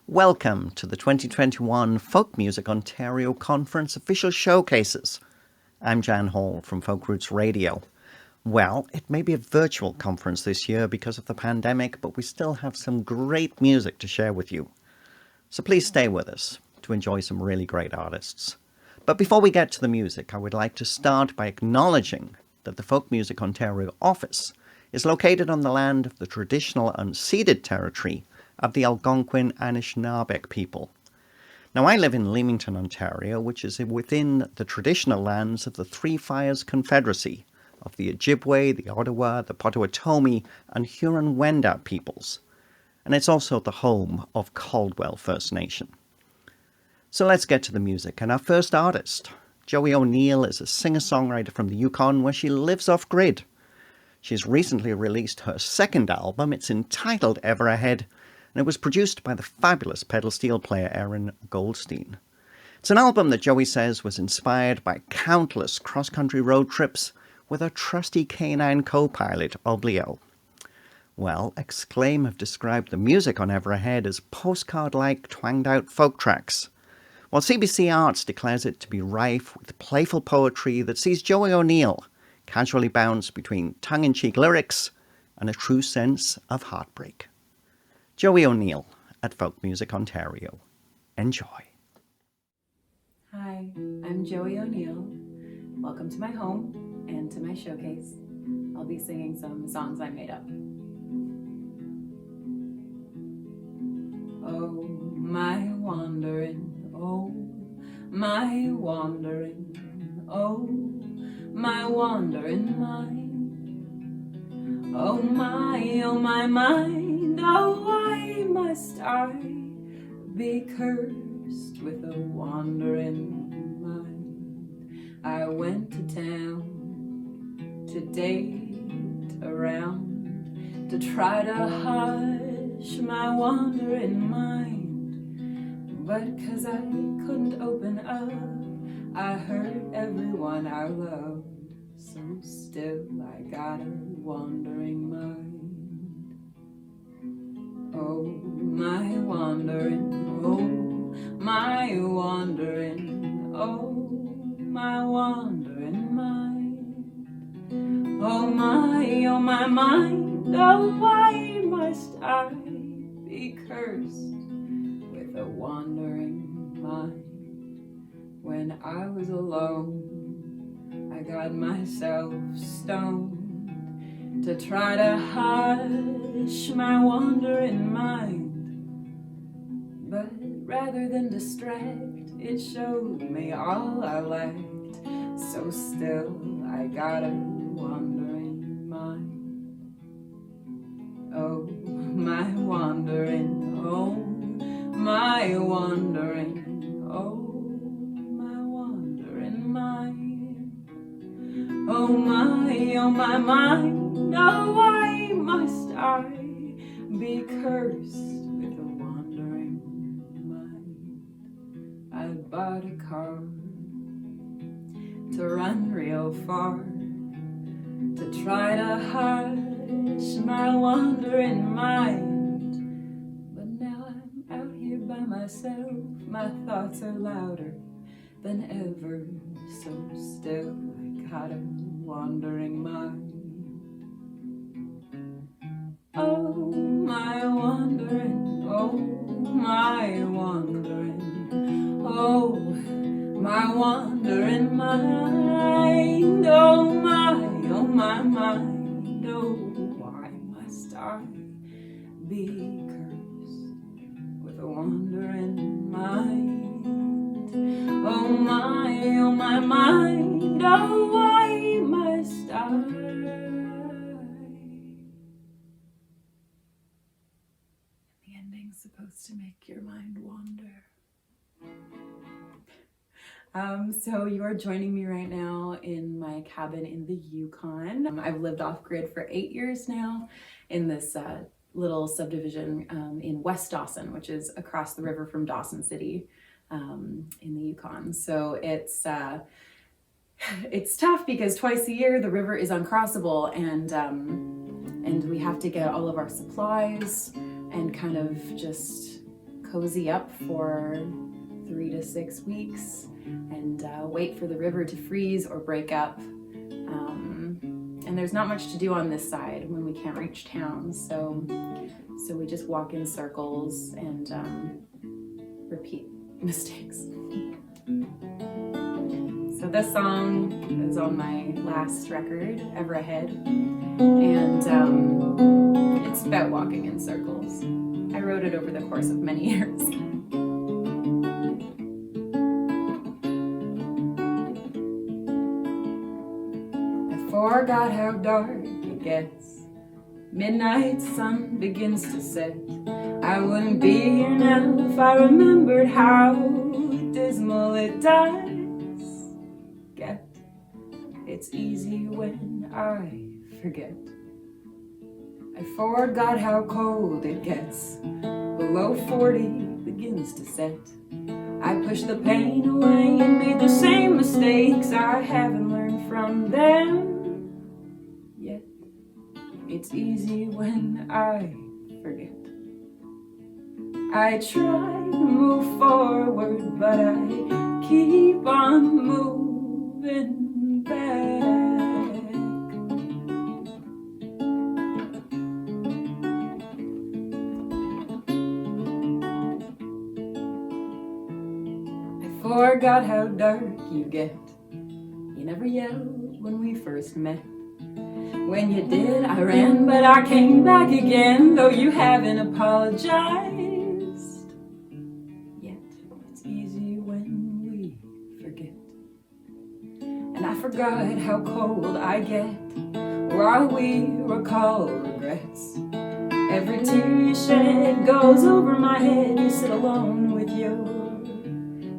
Welcome to the 2021 Folk Music Ontario Conference official showcases. I'm Jan Hall from Folk Roots Radio. Well, it may be a virtual conference this year because of the pandemic, but we still have some great music to share with you. So please stay with us to enjoy some really great artists. But before we get to the music, I would like to start by acknowledging that the Folk Music Ontario office is located on the land of the traditional unceded territory of the Algonquin Anishinaabe people. Now, I live in Leamington, Ontario, which is within the traditional lands of the Three Fires Confederacy of the Ojibwe, the Ottawa, the Potawatomi, and Huron-Wendat peoples. And it's also the home of Caldwell First Nation. So let's get to the music. And our first artist, Joey O'Neill, is a singer-songwriter from the Yukon where she lives off-grid. She's recently released her second album. It's entitled Ever Ahead, and it was produced by the fabulous pedal steel player Aaron Goldstein. It's an album that Joey says was inspired by countless cross-country road trips with her trusty canine co-pilot, Oblio. Well, Exclaim have described the music on Ever Ahead as postcard-like twanged-out folk tracks, while CBC Arts declares it to be rife with playful poetry that sees Joey O'Neill casually bounce between tongue-in-cheek lyrics and a true sense of heartbreak. Joey O'Neill at Folk Music Ontario. Enjoy. Hi, I'm Joey O'Neill. Welcome to my home and to my showcase. I'll be singing some songs I made up. Oh, my wandering, oh, my wandering, oh, my wandering mind. Oh, my mind, oh, why must I be cursed with a wandering mind? I went to town to date around, to try to hush my wandering mind. But 'cause I couldn't open up, I hurt everyone I loved. So still I got a wandering mind. Oh, my wandering, oh, my wandering, oh, my wandering mind. Oh, my mind, oh, why must I be cursed with a wandering mind? When I was alone, I got myself stoned to try to hush my wandering mind. But rather than distract, it showed me all I lacked. So still I got a wandering mind. Oh, my wandering, oh, my wandering, oh, my wandering mind. Oh, my mind, oh, why must I be cursed with a wandering mind? I bought a car to run real far, to try to hush my wandering mind. But now I'm out here by myself, my thoughts are louder than ever. So still I got a wandering mind. Oh, my wandering, oh, my wandering, oh, my wandering mind. Oh, my mind, oh, why must I be cursed with a wandering mind? Oh, my mind, oh, why must I? The ending's supposed to make your mind wander. So you are joining me right now in my cabin in the Yukon. I've lived off-grid for 8 years now in this little subdivision in West Dawson, which is across the river from Dawson City in the Yukon. So it's tough because twice a year the river is uncrossable, and we have to get all of our supplies and kind of just cozy up for 3 to 6 weeks and wait for the river to freeze or break up. And there's not much to do on this side when we can't reach towns, so we just walk in circles and repeat mistakes. So this song is on my last record, Ever Ahead, and it's about walking in circles. I wrote it over the course of many years. Forgot how dark it gets. Midnight sun begins to set. I wouldn't be here now if I remembered how dismal it does get. It's easy when I forget. I forgot how cold it gets. Below 40 begins to set. I pushed the pain away and made the same mistakes. I haven't learned from them. It's easy when I forget. I try to move forward, but I keep on moving back. I forgot how dark you get. You never yelled when we first met. When you did, I ran, but I came back again, though you haven't apologized yet. It's easy when we forget. And I forgot how cold I get while we recall regrets. Every tear you shed goes over my head. You sit alone with your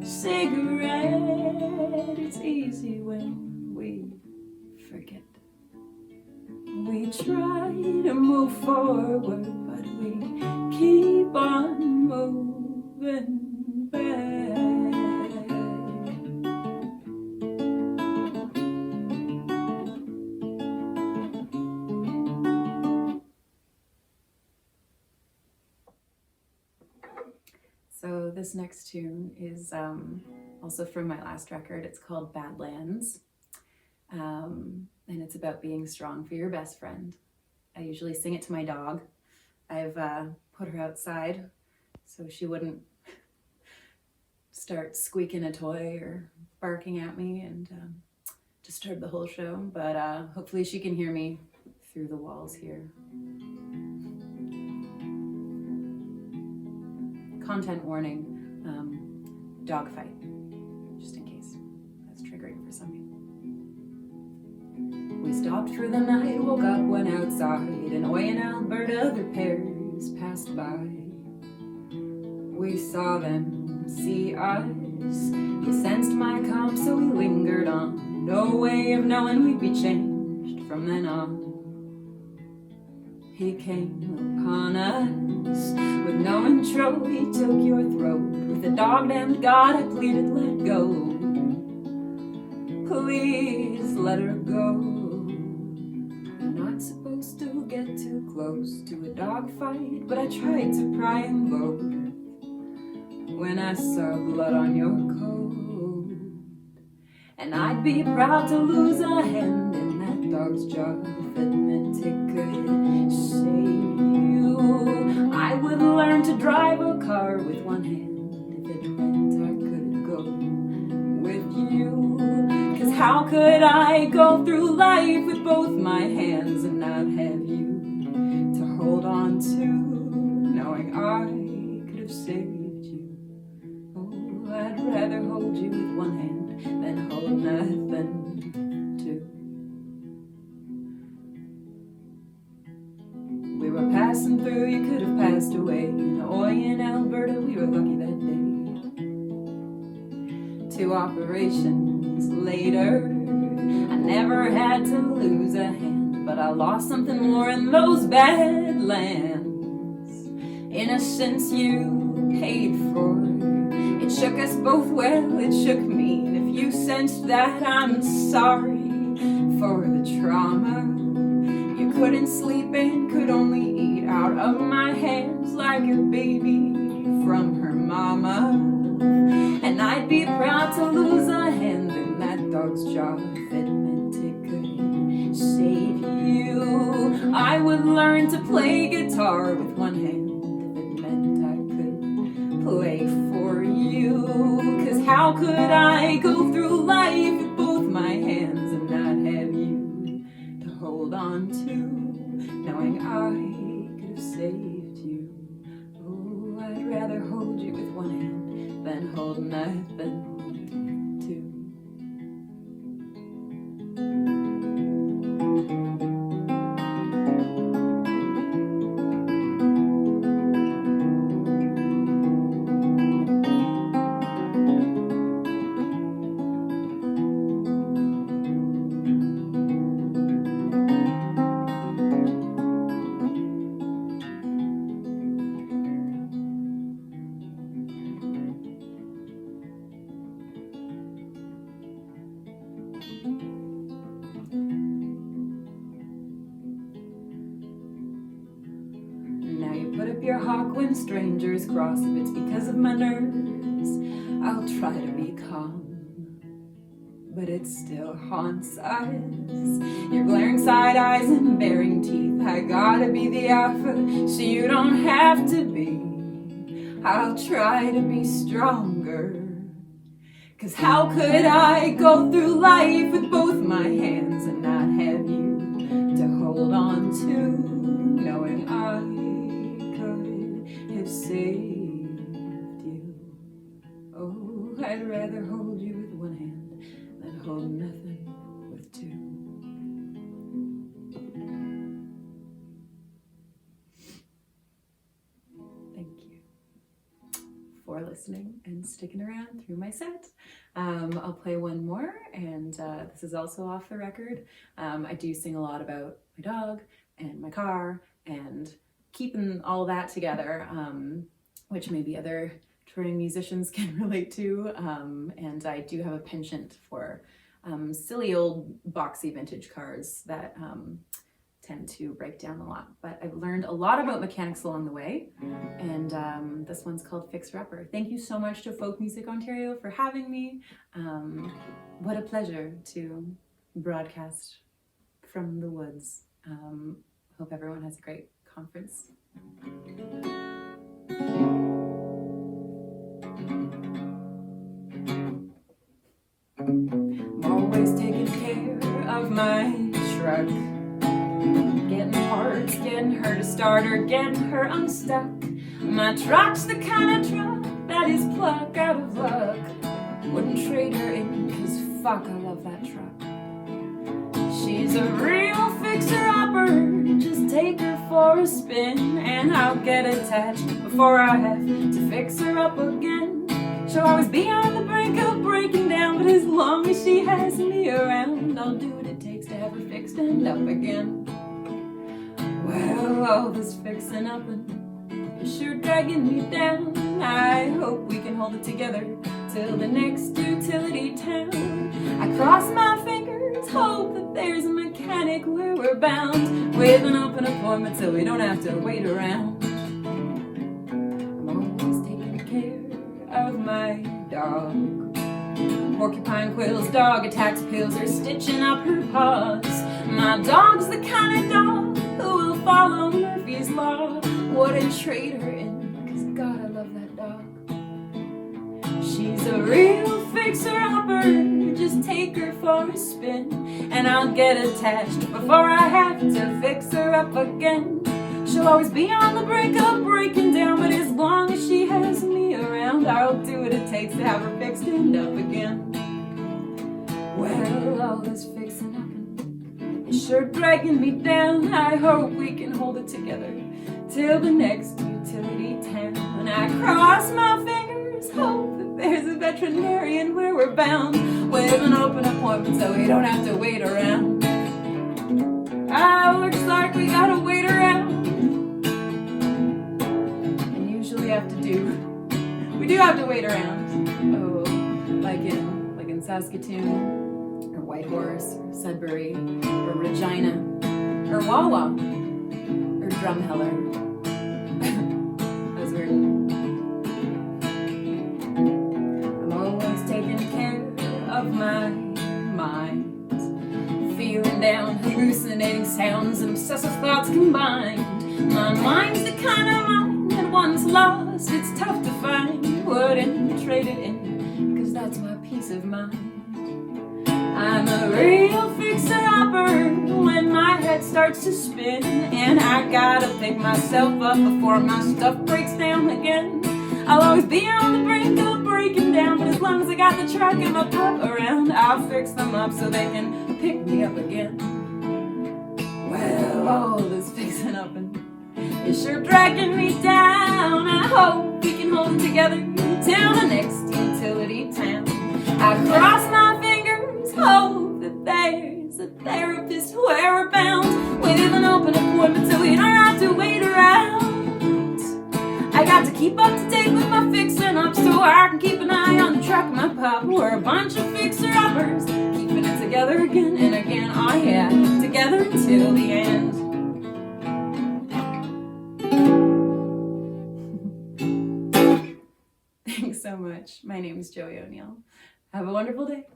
cigarette. It's easy when we forget. We try to move forward, but we keep on moving back. So this next tune is also from my last record. It's called Badlands. And it's about being strong for your best friend. I usually sing it to my dog. I've put her outside so she wouldn't start squeaking a toy or barking at me and disturb the whole show. But hopefully she can hear me through the walls here. Content warning, dog fight, just in case that's triggering for some people. We stopped for the night, woke up, went outside. In Oyen, Alberta, their pairs passed by. We saw them see us. He sensed my calm, so we lingered on. No way of knowing we'd be changed from then on. He came upon us with no intro. He took your throat. With a dog named God, I pleaded, let go. Please let her go. Not supposed to get too close to a dog fight, but I tried to pry him both when I saw blood on your coat. And I'd be proud to lose a hand in that dog's jaw if it meant it could save you. I would learn to drive a car with one hand if it meant I could go with you. 'Cause how could I go through life with both my hands and not have you to hold on to, knowing I could have saved you? Oh, I'd rather hold you with one hand than hold nothing two. We were passing through, you could have passed away. In Oyen, Alberta, we were lucky that day. 2 operations later, I never had to lose a hand, but I lost something more in those badlands. Innocence you paid for. It shook us both, well, it shook me. And if you sensed that, I'm sorry for the trauma. You couldn't sleep and could only eat out of my hands like a baby from her mama. And I'd be proud to lose a hand in that dog's jaw if it meant it could save you. I would learn to play guitar with one hand if it meant I could play for you. 'Cause how could I go through life with both my hands and not have you to hold on to, knowing I could have saved you? Oh, I'd rather hold you with one hand than hold nothing two. Now you put up your hawk when strangers cross. If it's because of my nerves, I'll try to be calm, but it still haunts us. Your glaring side eyes and baring teeth. I gotta be the alpha, so you don't have to be. I'll try to be stronger. 'Cause how could I go through life with both my hands and not have you to hold on to, knowing I could have saved you? Oh, I'd rather hold you with one hand than hold nothing with two. Thank you for listening and sticking around through my set. I'll play one more, and this is also off the record. I do sing a lot about my dog and my car and keeping all that together, which maybe other touring musicians can relate to. And I do have a penchant for silly old boxy vintage cars that tend to break down a lot. But I've learned a lot about mechanics along the way, and this one's called Fixer Upper. Thank you so much to Folk Music Ontario for having me. What a pleasure to broadcast from the woods. Hope everyone has a great conference. I'm always taking care of my truck, getting parts, getting her to start or getting her unstuck. My truck's the kind of truck that is pluck out of luck. Wouldn't trade her in, 'cause fuck, I love that truck. She's a real fixer-upper, just take her for a spin and I'll get attached before I have to fix her up again. She'll always be on the brink of breaking down, but as long as she has me around, I'll do what it takes to have her fixed and up again. Well, all this fixing up and is sure dragging me down. I hope we can hold it together till the next utility town. I cross my fingers, hope that there's a mechanic where we're bound, with an open appointment so we don't have to wait around. I'm always taking care of my dog. Porcupine quills, dog attacks, pills are stitching up her paws. My dog's the kind of dog who will follow Murphy's Law. Wouldn't trade her in, 'cause God, I love that dog. She's a real fixer-upper, just take her for a spin and I'll get attached before I have to fix her up again. She'll always be on the brink of breaking down, but as long as she has me around, I'll do what it takes to have her fixed and up again. Well, all this fixing up is sure dragging me down. I hope we can hold it together till the next utility town. And I cross my fingers, hope that there's a veterinarian where we're bound, with an open appointment so we don't have to wait around. Ah, looks like we gotta wait around. And usually we do have to wait around. Oh, like in Saskatoon, or Whitehorse, or Sudbury, or Regina, or Wawa, or Drumheller. That was weird. my mind. Feeling down, hallucinating sounds and obsessive thoughts combined. My mind's the kind of mind that once lost, it's tough to find. Wouldn't trade it in, cause that's my peace of mind. I'm a real fixer-upper when my head starts to spin, and I gotta pick myself up before my stuff breaks down again. I'll always be on the brink of breaking down, but as long as I got the track and my pup around, I'll fix them up so they can pick me up again. Well, all this fixing up and it's sure dragging me down. I hope we can hold it together till the next utility town. I cross my fingers, hope that there's a therapist where we're bound, with an open appointment so we don't have to wait around. I got to keep up to date with my fixing up so I can keep an eye on the track of my pop. We're a bunch of fixer-uppers, keeping it together again and again. Oh yeah, together until the end. Thanks so much. My name is Joey O'Neill. Have a wonderful day.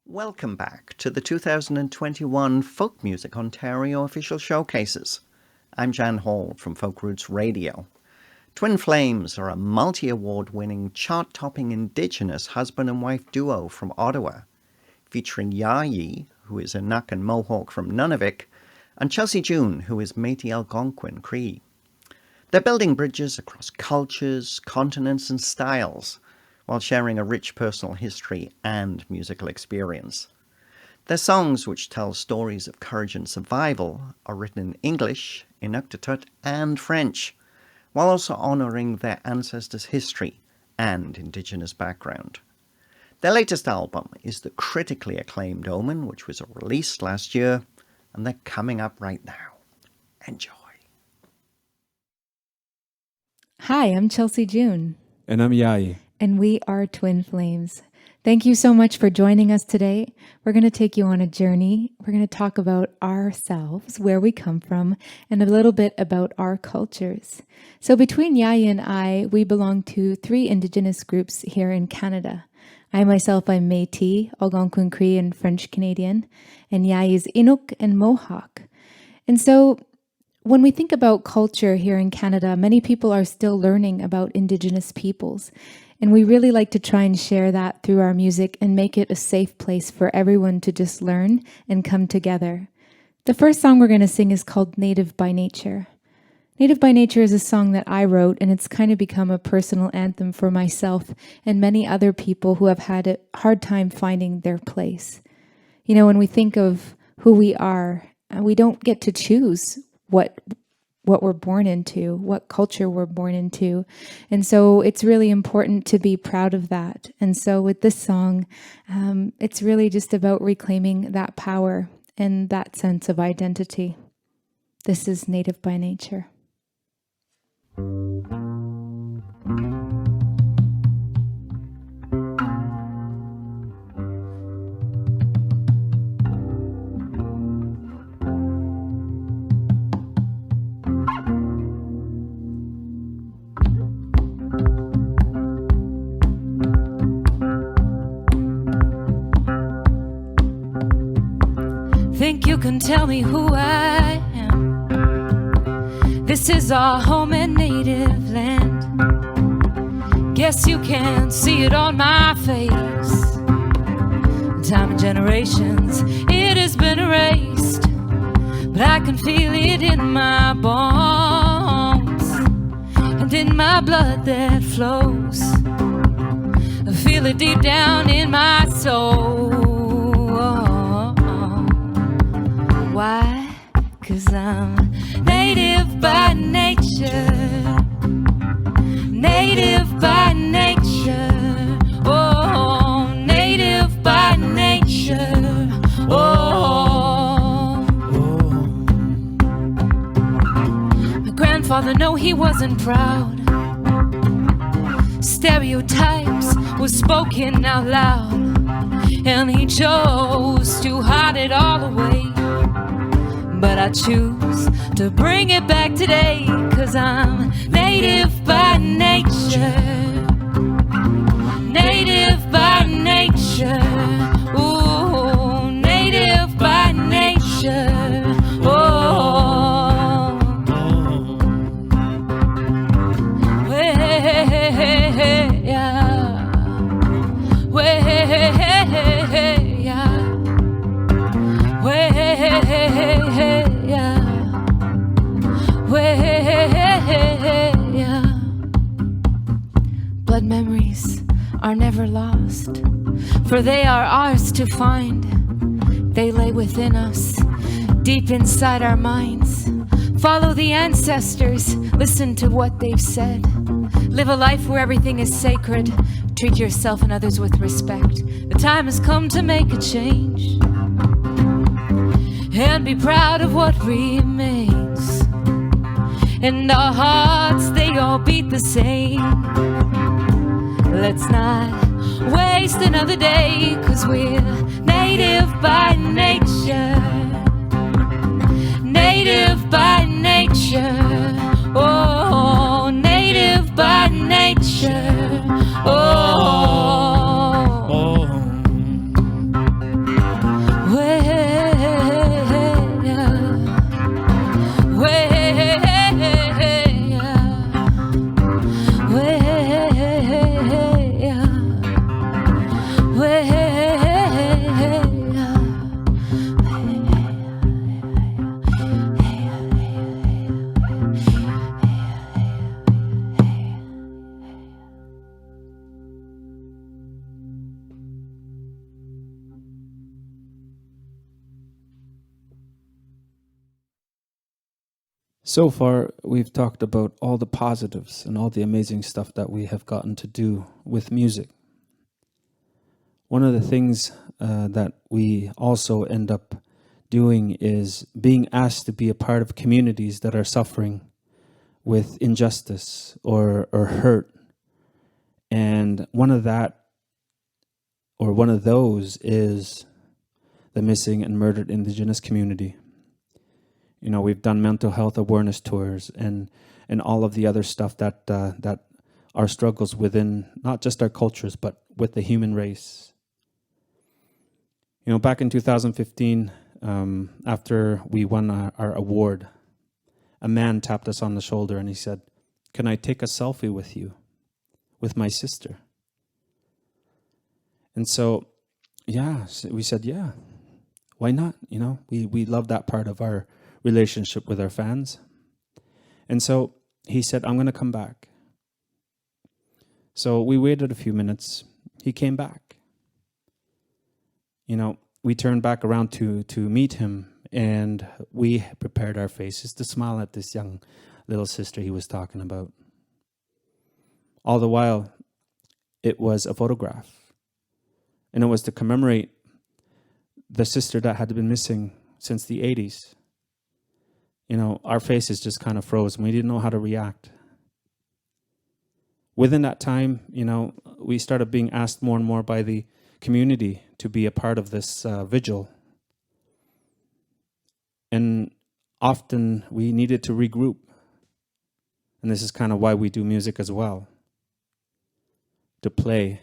Welcome back to the 2021 Folk Music Ontario official showcases. I'm Jan Hall from Folk Roots Radio. Twin Flames are a multi-award-winning, chart-topping Indigenous husband and wife duo from Ottawa, featuring Yayi, who is a Nuck and Mohawk from Nunavik, and Chelsea June, who is Métis Algonquin Cree. They're building bridges across cultures, continents, and styles, while sharing a rich personal history and musical experience. Their songs, which tell stories of courage and survival, are written in English, Inuktitut, and French, while also honouring their ancestors' history and Indigenous background. Their latest album is the critically acclaimed Omen, which was released last year, and they're coming up right now. Enjoy. Hi, I'm Chelsea June. And I'm Yayi. And we are Twin Flames. Thank you so much for joining us today. We're going to take you on a journey. We're going to talk about ourselves, where we come from, and a little bit about our cultures. So between Yayi and I, we belong to 3 Indigenous groups here in Canada. I myself, I'm Métis, Algonquin Cree, and French Canadian, and Yayi is Inuk and Mohawk. And so when we think about culture here in Canada, many people are still learning about Indigenous peoples. And we really like to try and share that through our music and make it a safe place for everyone to just learn and come together. The first song we're going to sing is called Native by Nature. Native by Nature is a song that I wrote, and it's kind of become a personal anthem for myself and many other people who have had a hard time finding their place. You know, when we think of who we are, we don't get to choose what we're born into, what culture we're born into. And so it's really important to be proud of that. And so with this song, it's really just about reclaiming that power and that sense of identity. This is Native by Nature. Think you can tell me who I am? This is our home and native land. Guess you can see it on my face. Time and generations, it has been erased, but I can feel it in my bones and in my blood that flows. I feel it deep down in my soul. Why? 'Cause I'm native by nature. Native by nature. Oh, native by nature. Oh. My grandfather, no, he wasn't proud. Stereotypes were spoken out loud, and he chose to hide it all away. But I choose to bring it back today, 'cause I'm native by nature. Native by nature. for they are ours to find. They lay within us, deep inside our minds. Follow the ancestors, listen to what they've said. Live a life where everything is sacred. Treat yourself and others with respect. The time has come to make a change and be proud of what remains. And our hearts, they all beat the same. Let's not waste another day, 'cause we're native by nature. Native by nature. Oh, native by nature. Oh, So far, we've talked about all the positives and all the amazing stuff that we have gotten to do with music. One of the things that we also end up doing is being asked to be a part of communities that are suffering with injustice or hurt. And one of those is the missing and murdered Indigenous community. You know, we've done mental health awareness tours and all of the other stuff that are struggles within not just our cultures, but with the human race. You know, back in 2015, after we won our award, a man tapped us on the shoulder and he said, "Can I take a selfie with you, with my sister?" And so, yeah, we said, yeah, why not? You know, we love that part of our relationship with our fans. And so he said, "I'm going to come back." So we waited a few minutes. He came back. You know, we turned back around to meet him, and we prepared our faces to smile at this young little sister he was talking about. All the while, it was a photograph. And it was to commemorate the sister that had been missing since the 80s. You know, our faces just kind of froze and we didn't know how to react. Within that time, you know, we started being asked more and more by the community to be a part of this vigil. And often we needed to regroup. And this is kind of why we do music as well. To play,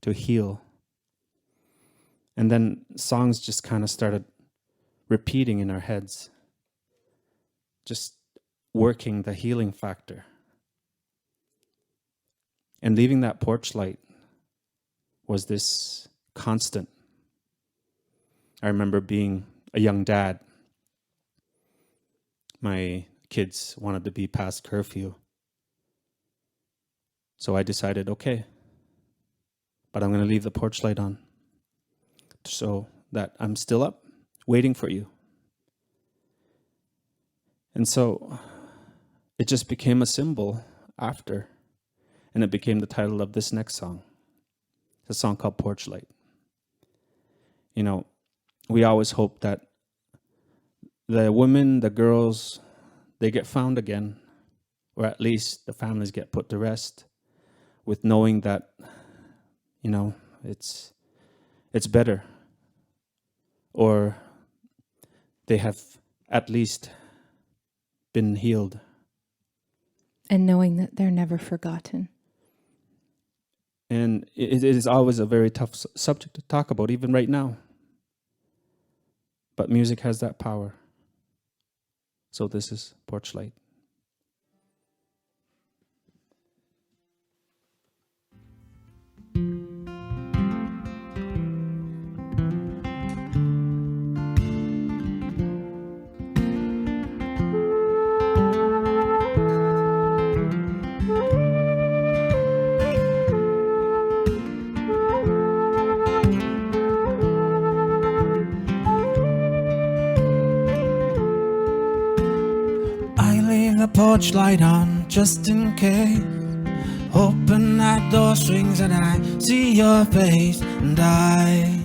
to heal. And then songs just kind of started repeating in our heads. Just working the healing factor. And leaving that porch light was this constant. I remember being a young dad. My kids wanted to be past curfew. So I decided, okay, but I'm going to leave the porch light on so that I'm still up, waiting for you. And so it just became a symbol after, and it became the title of this next song. It's a song called Porch Light. You know, we always hope that the women, the girls, they get found again, or at least the families get put to rest with knowing that, you know, it's better, or they have at least been healed. And knowing that they're never forgotten. And it is always a very tough subject to talk about, even right now. But music has that power. So this is Porch Light. porch light on just in case. Hoping that door swings and I see your face. And I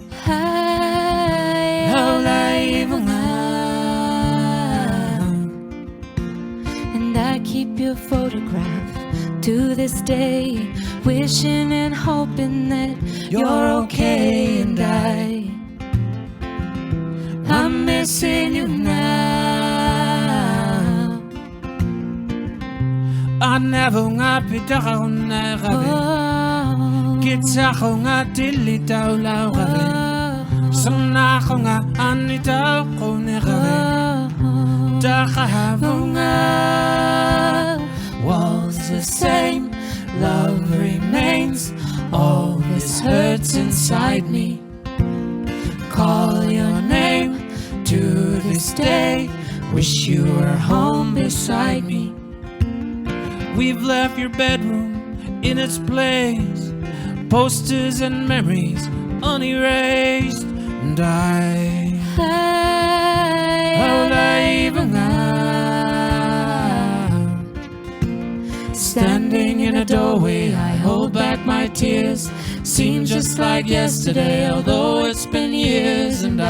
and I keep your photograph to this day, wishing and hoping that you're okay. And I'm missing you now. I never ngapi down Kita ko nga dilitaw law gabi. Sumna ko nga anitaw ko ne gabi. Dakahabunga. Walls the same, love remains. All this hurts inside me. Call your name to this day. Wish you were home beside me. We've left your bedroom in its place. Posters and memories unerased. And standing in a doorway, I hold back my tears. Seems just like yesterday, although it's been years. And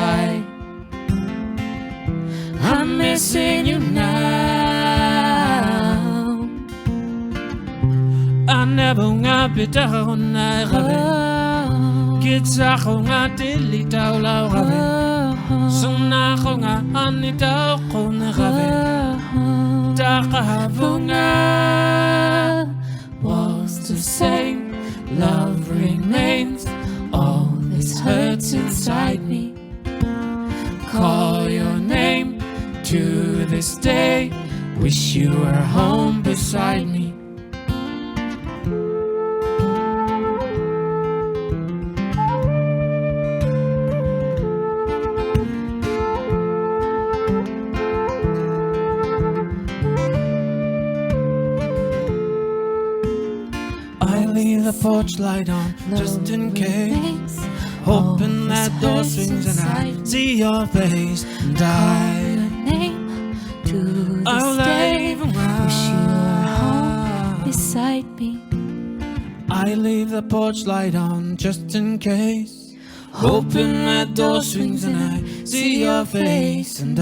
I'm missing you now. I never ngapi down Kita ko nga dilitaw law gabi. Sumna ko nga anitaw ko ne gabi. Dakahabunga. Walls the same, love remains. All this hurts inside me. Call your name to this day. Wish you were home beside me. The porch light on just in case. Hoping that door swings and I see your face. And I'll leave wish you were home beside me. I leave the porch light on just in case. Hoping that door swings and I see your face. And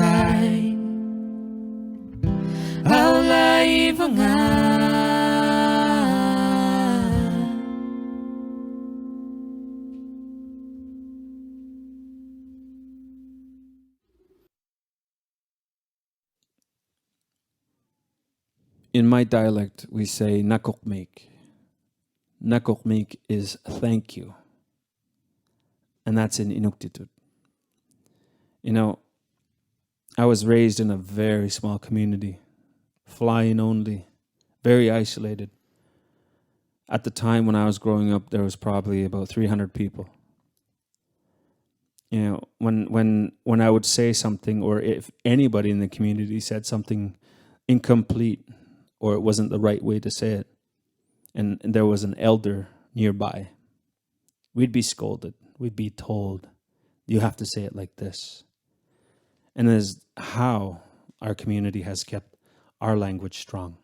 I'll leave In my dialect, we say nakokmeek. Nakokmeek is thank you. And that's in Inuktitut. You know, I was raised in a very small community, flying only, very isolated. At the time when I was growing up, there was probably about 300 people. You know, when I would say something, or if anybody in the community said something incomplete, or it wasn't the right way to say it, and there was an elder nearby, we'd be scolded. We'd be told, you have to say it like this. And that is how our community has kept our language strong.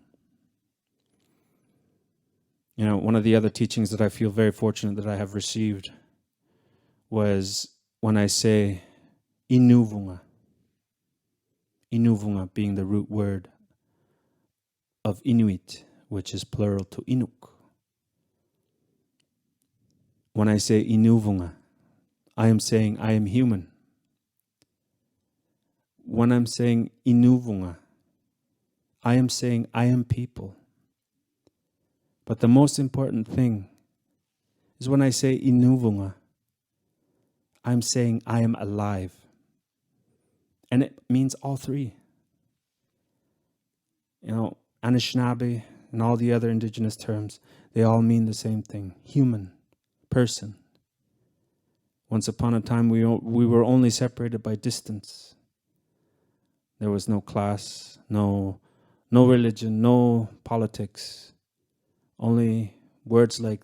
You know, one of the other teachings that I feel very fortunate that I have received was when I say inuvunga. Inuvunga being the root word of Inuit, which is plural to Inuk. When I say inuvunga, I am saying I am human. When I'm saying inuvunga, I am saying I am people. But the most important thing is when I say inuvunga, I'm saying I am alive. And it means all three. You know, Anishinaabe and all the other indigenous terms, they all mean the same thing. Human, person. Once upon a time, we were only separated by distance. There was no class, no religion, no politics. Only words like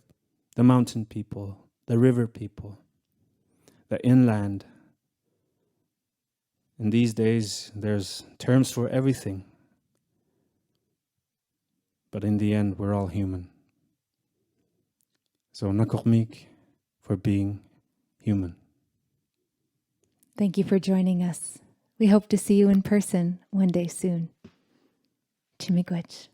the mountain people, the river people, the inland. And these days, there's terms for everything. But in the end, we're all human. So nakormik for being human. Thank you for joining us. We hope to see you in person one day soon. Chimigwech.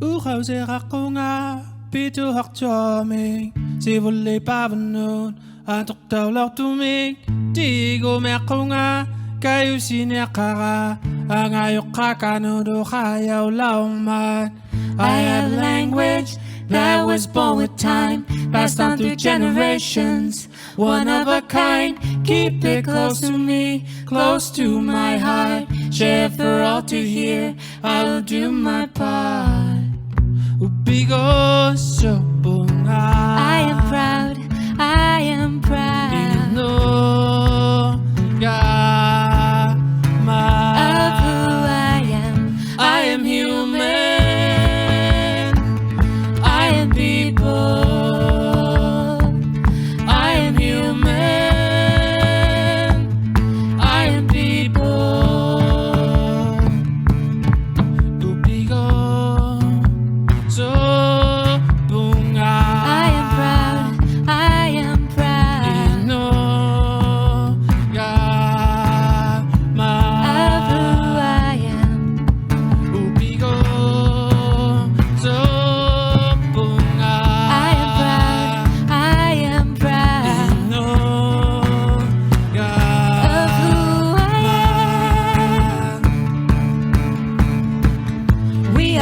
Ukhawse rakunga pitu hakchoming si volle pavanun antok tawlak tuming tigo mekunga kayu sinekara angayok kakanudo kayaw laungman. I have language that was born with time, passed on through generations, one of a kind. Keep it close to me, close to my heart. Share for all to hear, I will do my part. Ubigo so bunga. I am proud, I am proud Ino gama of who I am. I am human. I am people. I am human. I am people. Ubigo so bunga. I am proud, I am proud Ino gama of who I am. Ubigo so bunga. I am proud, I am proud Ino of who I am. We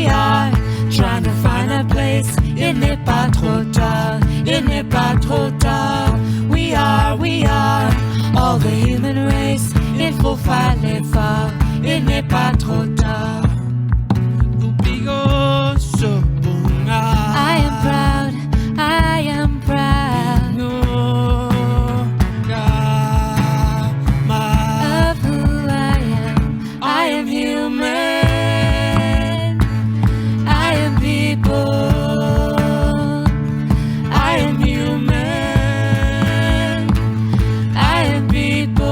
are trying to find a place. Il n'est pas trop tard, il n'est pas trop tard. We are all the human race. Il faut faire l'effort, il n'est pas trop tard. Ubigo so bunga. I am proud, I am proud No gama. of who I am. I am human, I am people. I am human, I am people.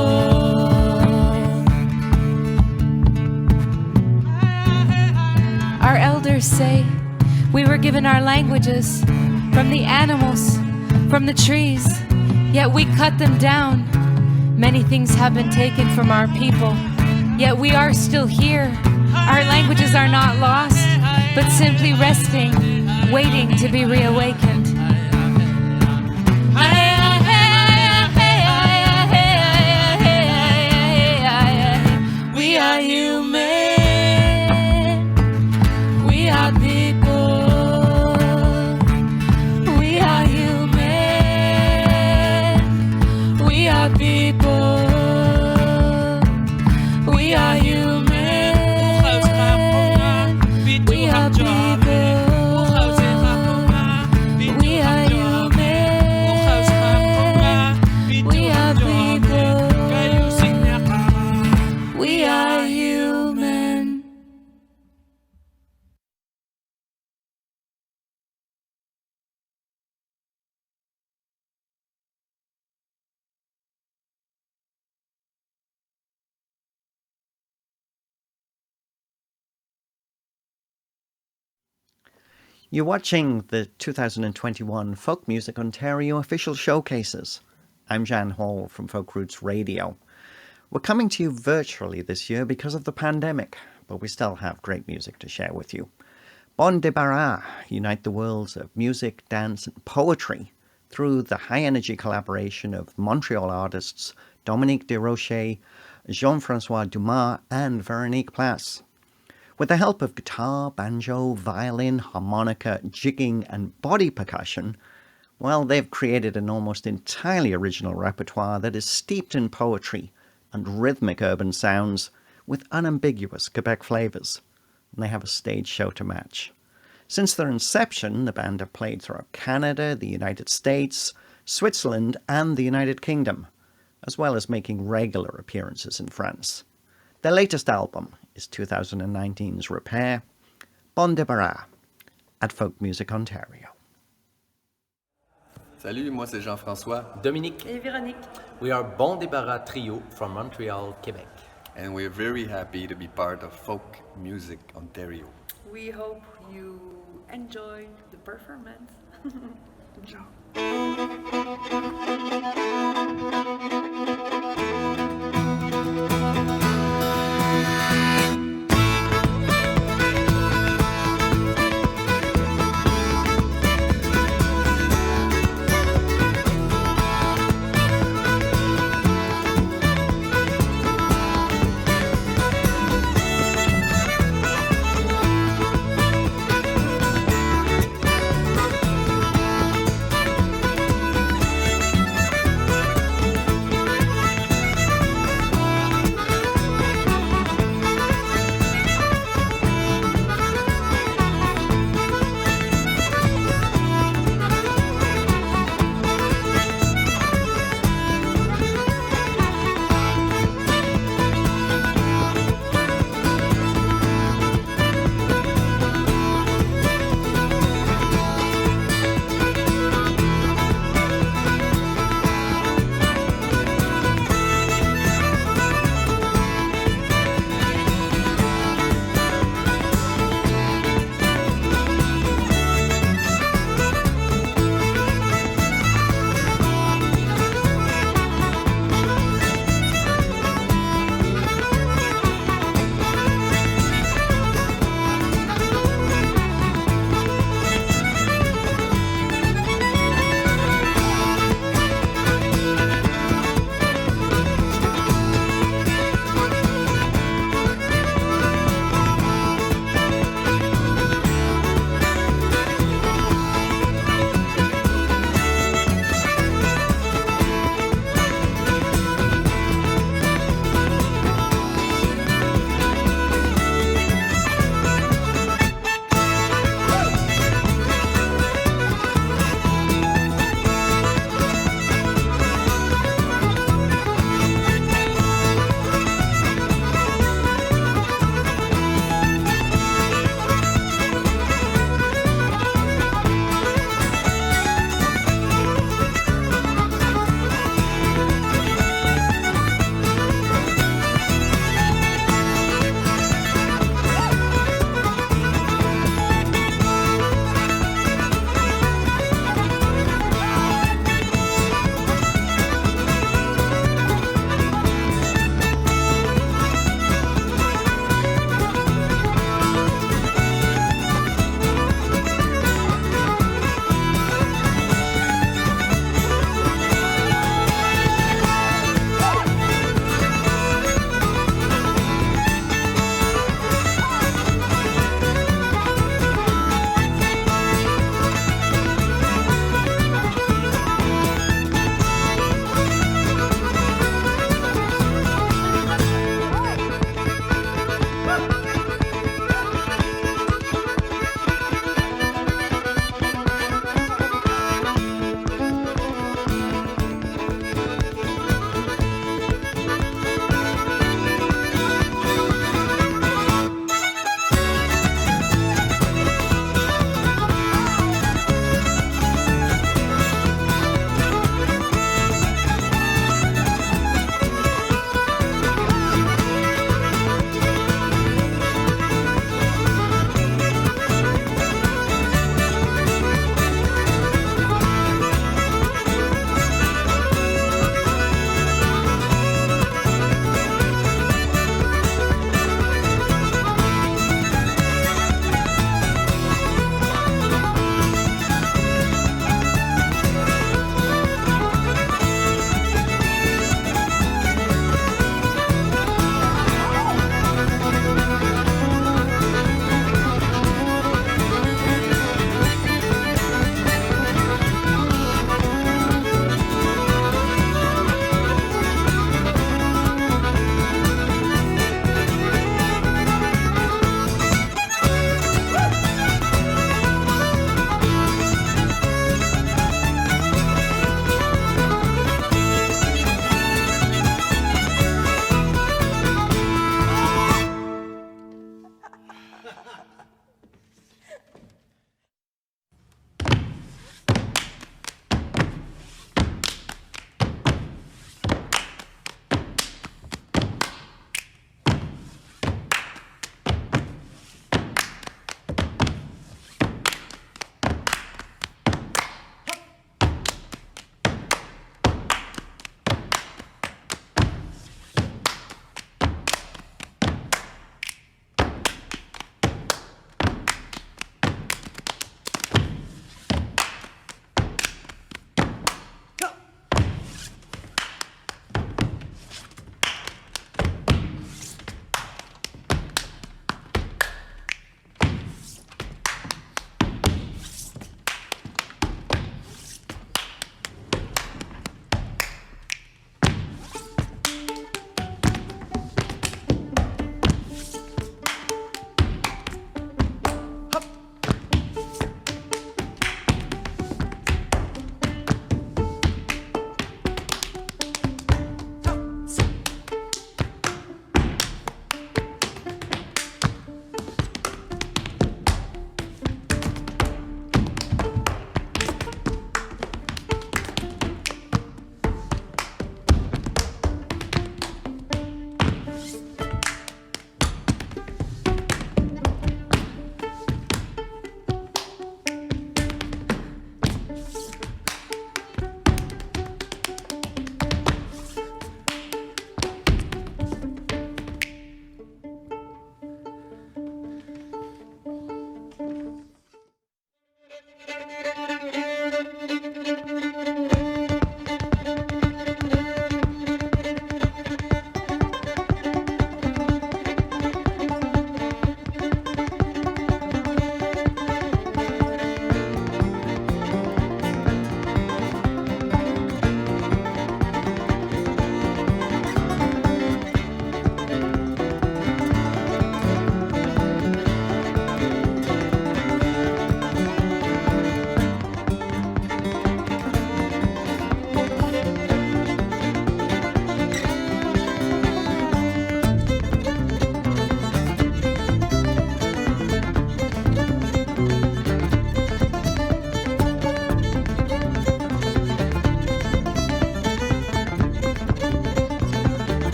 Our elders say we were given our languages from the animals, from the trees, yet we cut them down. Many things have been taken from our people, yet we are still here. Our languages are not lost, but simply resting, waiting to be reawakened. We are human, we are people. We are human, we are people. We are human, we are people. We are human, we are people. We are human. You're watching the 2021 Folk Music Ontario official showcases. I'm Jan Hall from Folk Roots Radio. We're coming to you virtually this year because of the pandemic, but we still have great music to share with you. Débarras unite the worlds of music, dance and poetry through the high-energy collaboration of Montreal artists Dominique Desrochers, Jean-François Dumas and Veronique Place. With the help of guitar, banjo, violin, harmonica, jigging and body percussion, well, they've created an almost entirely original repertoire that is steeped in poetry and rhythmic urban sounds with unambiguous Quebec flavours. And they have a stage show to match. Since their inception, the band have played throughout Canada, the United States, Switzerland and the United Kingdom, as well as making regular appearances in France. Their latest album is 2019's Repair, Débarras, at Folk Music Ontario. Salut, moi c'est Jean-François. Dominique et Véronique. We are Débarras Trio from Montreal, Quebec. and we're very happy to be part of Folk Music Ontario. We hope you enjoy the performance. Ciao.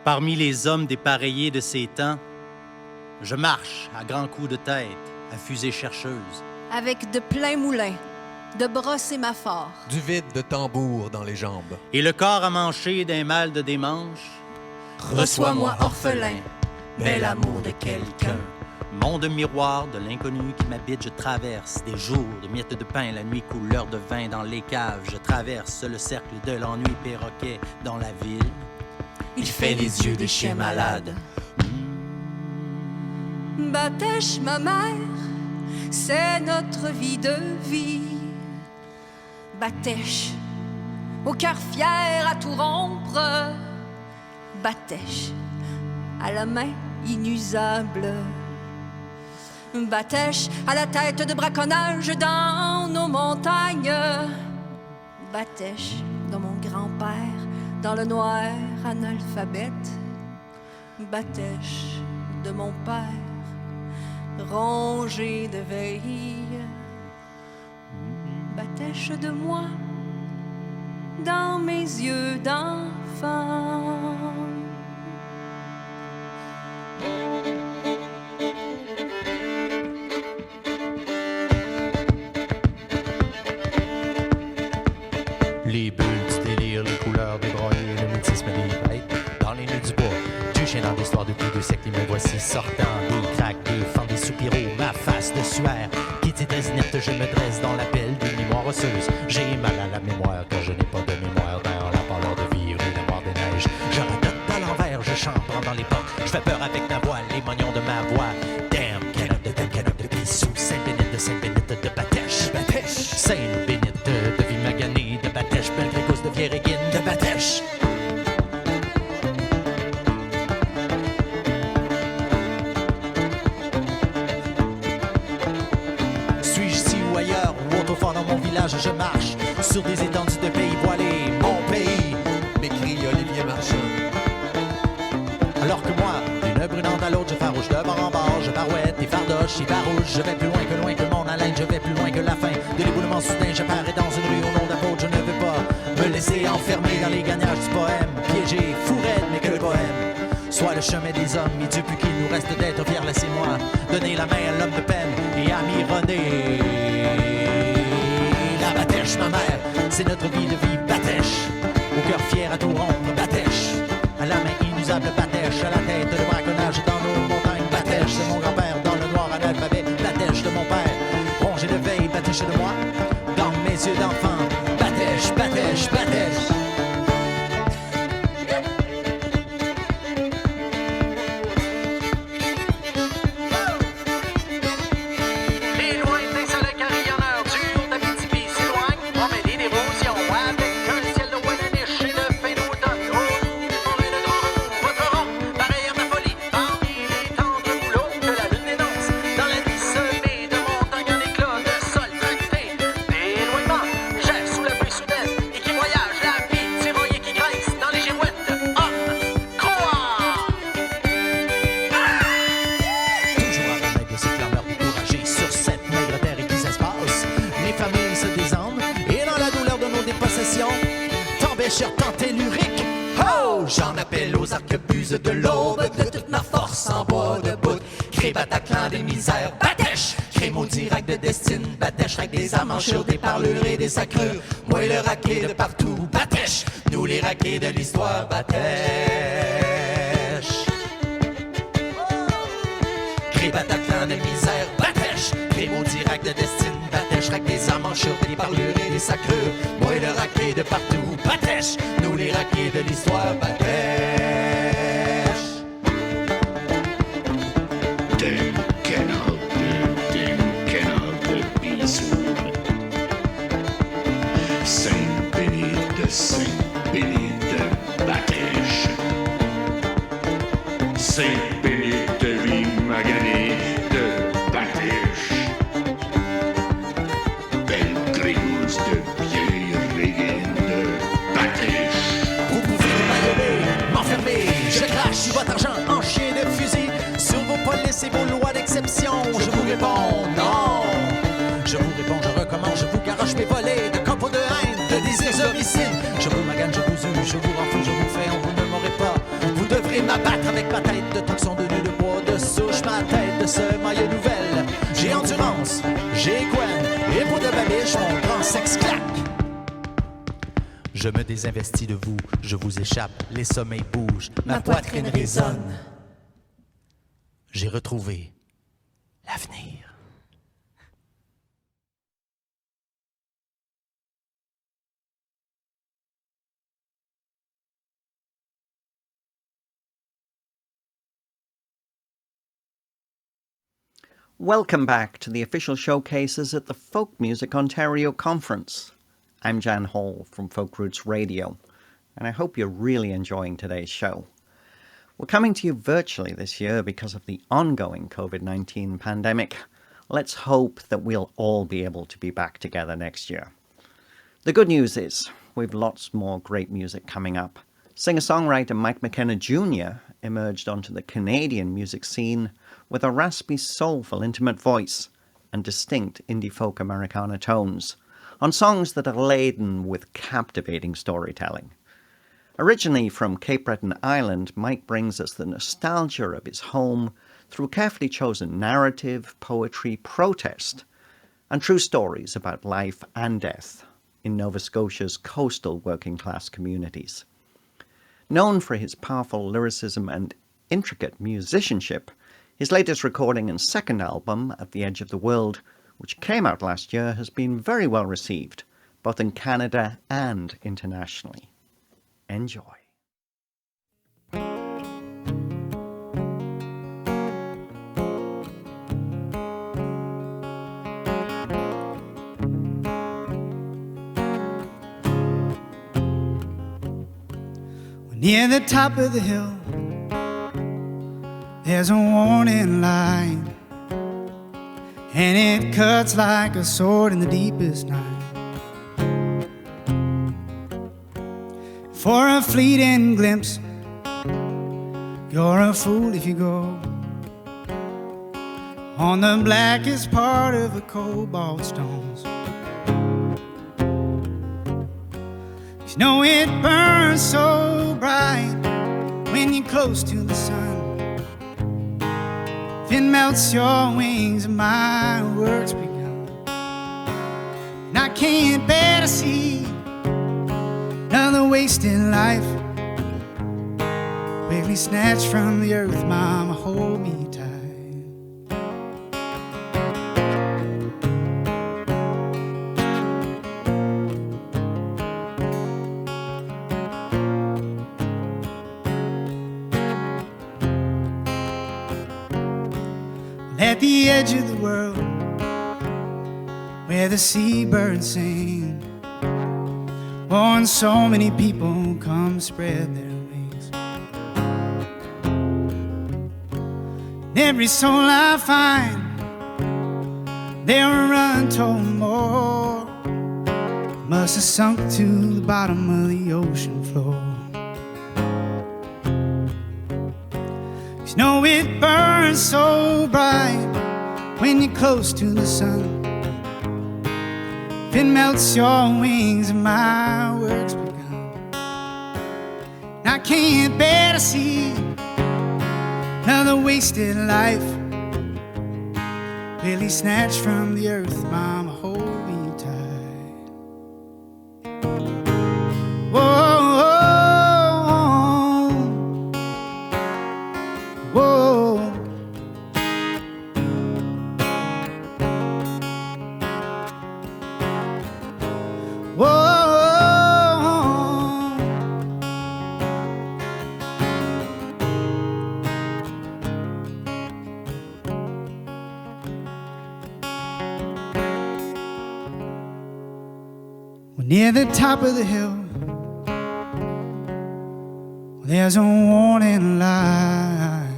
Parmi les hommes dépareillés de ces temps, je marche à grands coups de tête, à fusée chercheuse. Avec de pleins moulins, de bras sémaphores. Du vide de tambour dans les jambes. Et le corps amanché d'un mal de démanche. Reçois-moi orphelin, bel amour de quelqu'un. Monde miroir de l'inconnu qui m'habite, je traverse des jours de miettes de pain, la nuit couleur de vin dans les caves. Je traverse le cercle de l'ennui perroquet dans la ville. Il fait les yeux des chiens malades. Batèche, ma mère, c'est notre vie de vie. Batèche, au cœur fier à tout rompre. Batèche, à la main inusable. Batèche, à la tête de braconnage dans nos montagnes. Batèche, dans mon grand-père, dans le noir analphabète. Batèche, de mon père, rongé de veille. Batèche de moi, dans mes yeux d'enfant. Les bulles du délire, les couleurs des broyés, le mutisme des bêtes. Dans les nœuds du bois, du chien dans l'histoire depuis 2 siècles, me voici sortant des craques, des fentes, des soupiraux, ma face de suaire. Qui était très inerte, je me dresse dans la pelle d'une mémoire osseuse. J'ai mal à la mémoire car je n'ai pas de mémoire dans la pâleur de vivre et la mort des neiges. Je radote à l'envers, je chante pendant les portes. Je fais peur avec ma voix, les moignons de ma voix. Damn, canop de Bissou, Saint-Bénite de Batèche. Sainte-Bénite de vie maganée de Batèche, Belgrégos de Vieréguine de Batèche. Suis-je ici ou ailleurs, ou autrefois dans mon village, je marche sur des étendues de pays voilés, mon pays, m'écrit Olivier Marchand. Alors que moi, d'une brunante à l'autre, je farouche de bord en bord, je barouette et fardoche et farouche. Je vais plus loin que mon haleine, je vais plus loin que la fin de l'éboulement soudain. J'apparais dans une rue au nom d'apôtre, je ne veux pas me laisser enfermer dans les gagnages du poème. Piégé, fou raide, mais que le poème soit le chemin des hommes. Et Dieu plus qu'il nous reste d'être fiers, laissez-moi donner la main à l'homme de peine et à m'y redonner. La Batèche, ma mère, c'est notre vie de vie, Batèche. Au cœur fier à tout rompre, Batèche. À la main inusable, Batèche. À la tête de braconnage dans nos montagnes, Batèche. De mon grand-père dans le noir analphabet, Batèche. De mon père, rongé de veille, Batèche de moi. Dans mes yeux d'enfant, Batèche, Batèche, Batèche. Les lointains soleils carillonneurs durs d'Abitibi s'éloignent, emmêlés d'érosion, avec un ciel de Wannaniche et de fin d'automne. Oh, forêt de grand remous, votre rond, pareil à ma folie, parmi les tendres bouleaux que la lune dénonce. Dans la nuit semée de montagnes en éclat de sol tracté, d'éloignement, j'erre sous la pluie soudaine et qui voyage, la vie tiraillée qui grince dans les girouettes. Homme, croix! Toujours à remettre de ces clameurs découragées sur cette maigre terre et qui s'espace. Les familles se désendent et dans la douleur de nos dépossessions, t'embêcheurs tant telluriques. Oh! J'en appelle aux arquebuses de l'aube, de toute ma force en bois de bout. Crée Bataclan des misères, Batèche! Crée maudit rack de destine, Batèche, rack des amanchures, des parlures et des sacrures. Moi le raquet de partout, Batèche! Nous les raquets de l'histoire, Batèche! Crée Bataclan de misère, Batèche! Crée maudit rack de destine, Batèche, rack des amanchures, des parlures et des sacrures. Moi le raquet de partout, Batèche! Nous les raquets de l'histoire, Batèche! Saint-Bénite de Batèche. Saint-Bénite de vie maganée de Batèche. Belgrégos de Vieréguine de Batèche. Vous pouvez m'allumer, m'enfermer, je crache sur votre argent en chien de fusil, sur vos polices et vos lois d'exception. Je vous réponds non. Je vous réponds, je recommence, je vous garoche mes volets de copeaux de haine, de désirs homicides. Je vous magane, je vous use, je vous rends fou, je vous fais, vous ne m'aurez pas. Vous devrez m'abattre avec ma tête de toxon de nœud de bois de souche, ma tête de ce maillot nouvelle. J'ai endurance, j'ai Gwen, et pour de babiche, mon grand sexe claque. Je me désinvestis de vous, je vous échappe, les sommeils bougent, ma poitrine résonne. J'ai retrouvé l'avenir. Welcome back to the official showcases at the Folk Music Ontario Conference. I'm Jan Hall from Folk Roots Radio, and I hope you're really enjoying today's show. We're coming to you virtually this year because of the ongoing COVID-19 pandemic. Let's hope that we'll all be able to be back together next year. The good news is we've lots more great music coming up. Singer-songwriter McKenna Jr. emerged onto the Canadian music scene with a raspy, soulful, intimate voice and distinct indie folk Americana tones on songs that are laden with captivating storytelling. Originally from Cape Breton Island, Mike brings us the nostalgia of his home through carefully chosen narrative, poetry, protest, and true stories about life and death in Nova Scotia's coastal working-class communities. Known for his powerful lyricism and intricate musicianship, his latest recording and second album, At the Edge of the World, which came out last year, has been very well received, both in Canada and internationally. Enjoy. Near the top of the hill, there's a warning light, and it cuts like a sword in the deepest night. For a fleeting glimpse, you're a fool if you go on the blackest part of the cobalt stones. You know it burns so bright when you're close to the sun. If it melts your wings and my work's begun, and I can't bear to see another wasted life, quickly snatched from the earth. Mama, hold me tight. At the edge of the world, where the seabirds sing, oh, and so many people come spread their wings. And every soul I find, they'll run told more, must have sunk to the bottom of the ocean floor. You know it burns so bright when you're close to the sun. If it melts your wings and my work's begun, and I can't bear to see another wasted life, really snatched from the earth. Mama, hold me tight. Whoa. Near the top of the hill, there's a warning light,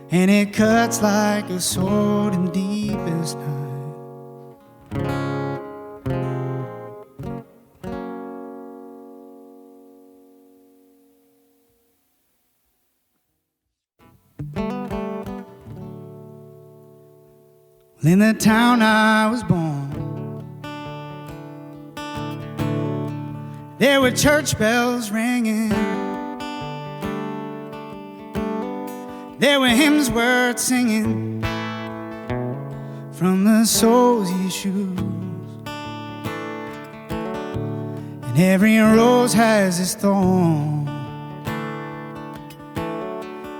and it cuts like a sword in the deepest night. In the town I was born, there were church bells ringing, There were hymns worth singing from the soles of your shoes. And every rose has its thorn.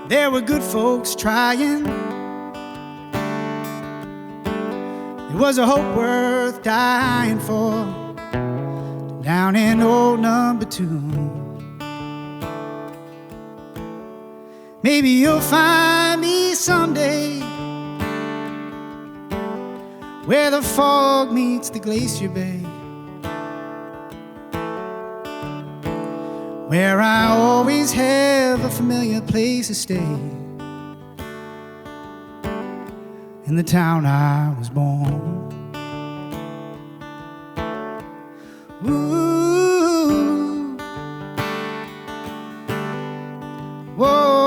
There were good folks trying. It was a hope worth dying for. Down in old number 2. Maybe you'll find me someday where the fog meets the glacier bay, where I always have a familiar place to stay, in the town I was born. Ooh, whoa,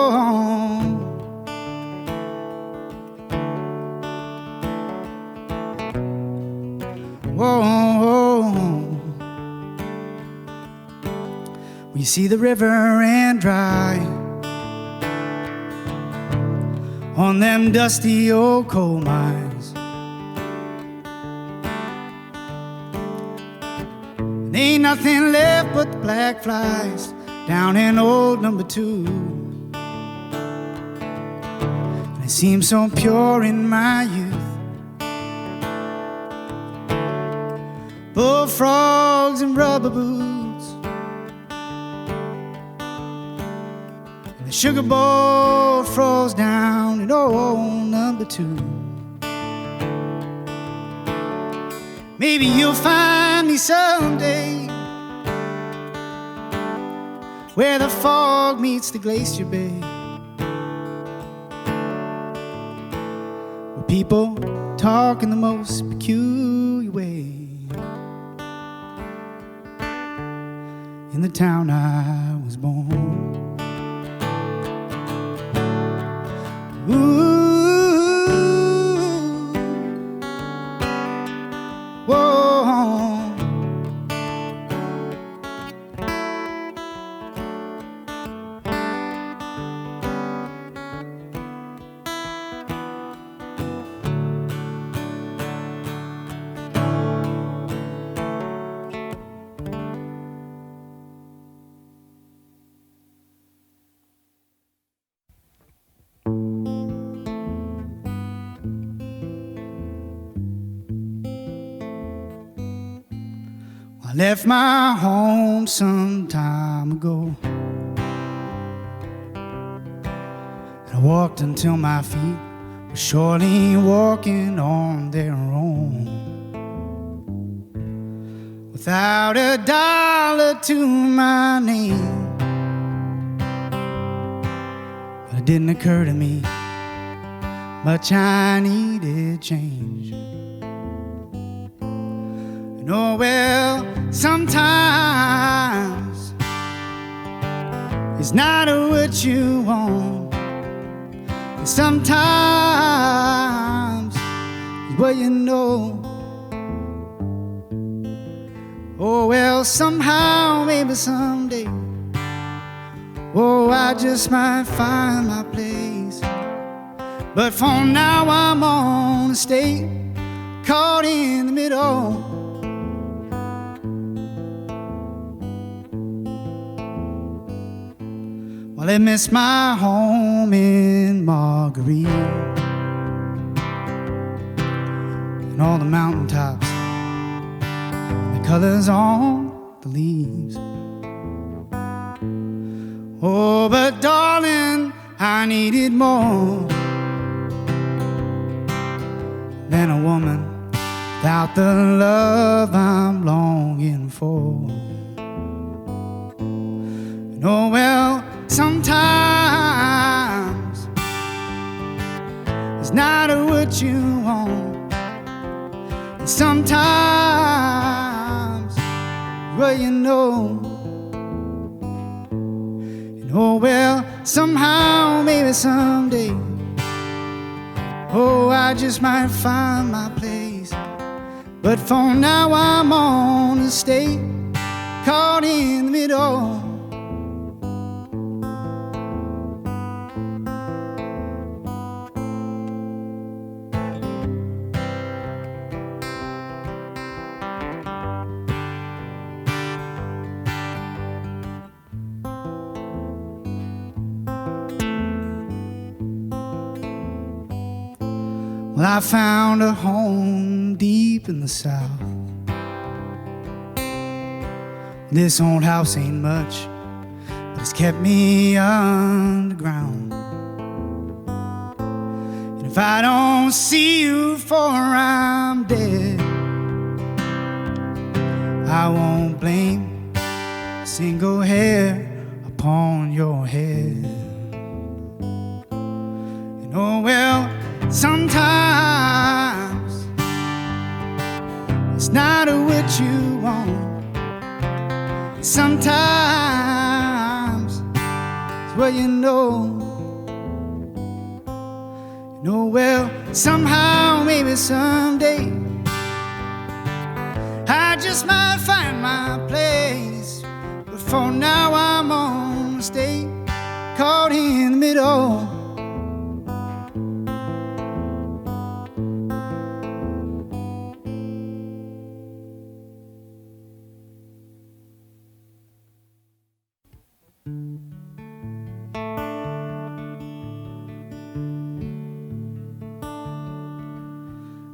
whoa. We see the river ran dry on them dusty old coal mines. And ain't nothing left but the black flies down in old number 2. And it seems so pure in my youth. Bullfrogs and rubber boots, and the sugar bowl froze down in old number 2. Maybe you'll find me someday where the fog meets the glacier bay, where people talk in the most peculiar way, in the town I was born. Ooh, whoa. I left my home some time ago, and I walked until my feet were surely walking on their own, without a dollar to my name. But it didn't occur to me much I needed change. And oh well, sometimes it's not what you want, and sometimes it's what you know. Oh well, somehow, maybe someday, oh, I just might find my place. But for now I'm on a state caught in the middle. Well, I miss my home in Marguerite, and all the mountaintops, the colors on the leaves. Oh, but darling, I needed more than a woman without the love I'm longing for. And oh well, sometimes it's not what you want, and sometimes what you know. And oh well, somehow, maybe someday, oh, I just might find my place. But for now I'm on a state caught in the middle. Well, I found a home deep in the South. This old house ain't much, but it's kept me underground. And if I don't see you before I'm dead, I won't blame a single hair upon your head. And oh well, sometimes it's not what you want. Sometimes it's what you know. You know, well, somehow, maybe someday, I just might find my place. But for now, I'm on mistake, caught in the middle.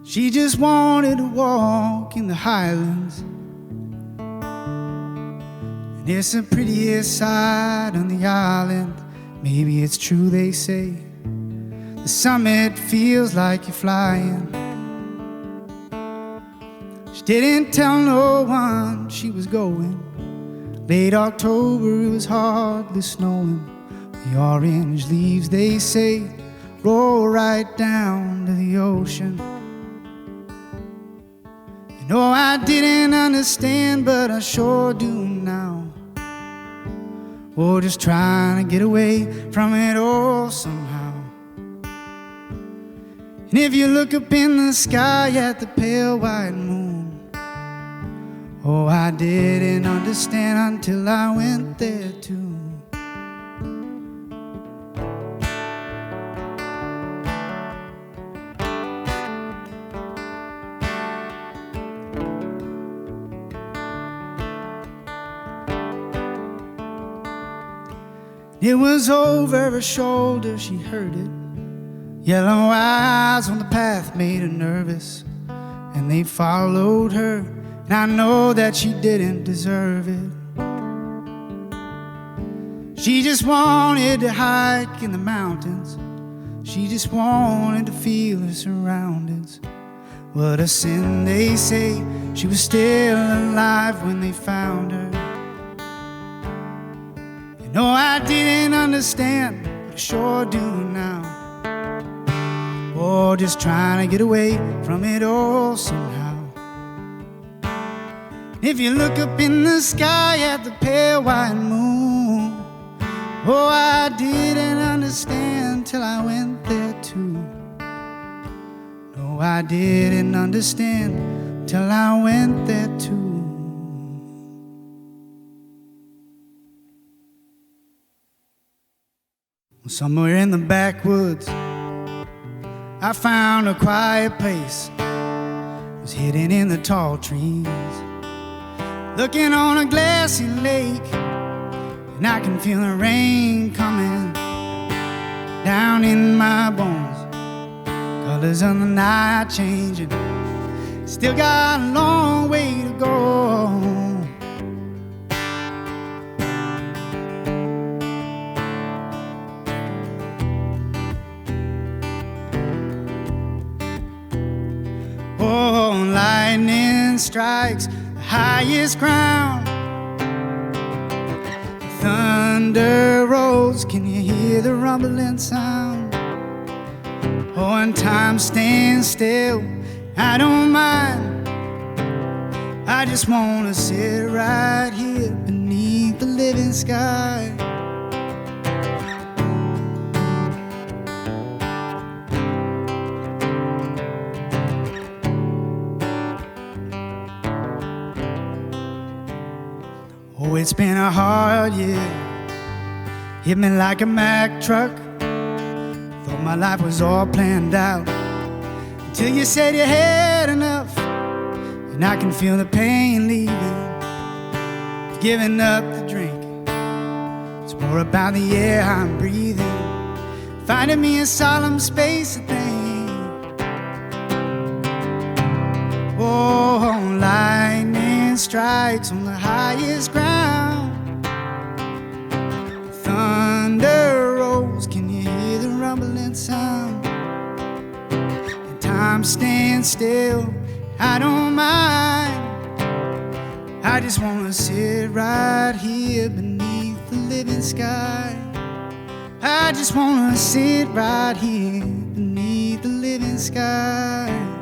She just wanted to walk in the highlands, and it's the prettiest sight on the island. Maybe it's true they say the summit feels like you're flying. She didn't tell no one she was going. Late October, it was hardly snowing. The orange leaves, they say, roll right down to the ocean. No, I didn't understand, but I sure do now. Oh, just trying to get away from it all somehow. And if you look up in the sky at the pale white moon, oh, I didn't understand until I went there too. It was over her shoulder, she heard it. Yellow eyes on the path made her nervous, and they followed her, and I know that she didn't deserve it. She just wanted to hike in the mountains. She just wanted to feel her surroundings. What a sin, they say. She was still alive when they found her. No, I didn't understand, but I sure do now. Oh, just trying to get away from it all somehow. If you look up in the sky at the pale white moon, oh, I didn't understand till I went there too. No, I didn't understand till I went there too. Somewhere in the backwoods, I found a quiet place. It was hidden in the tall trees, looking on a glassy lake, and I can feel the rain coming down in my bones. Colors of the night changing, still got a long way to go. Oh, lightning strikes the highest ground. Thunder rolls, can you hear the rumbling sound? Oh, and time stands still, I don't mind. I just wanna sit right here beneath the living sky. Oh, it's been a hard year, hit me like a Mack truck. Thought my life was all planned out, until you said you had enough. And I can feel the pain leaving, giving up the drink. It's more about the air I'm breathing, finding me a solemn space to think. lightning strikes on the highest ground. Thunder rolls, can you hear the rumbling sound? And time stands still, I don't mind. I just wanna sit right here beneath the living sky. I just wanna sit right here beneath the living sky.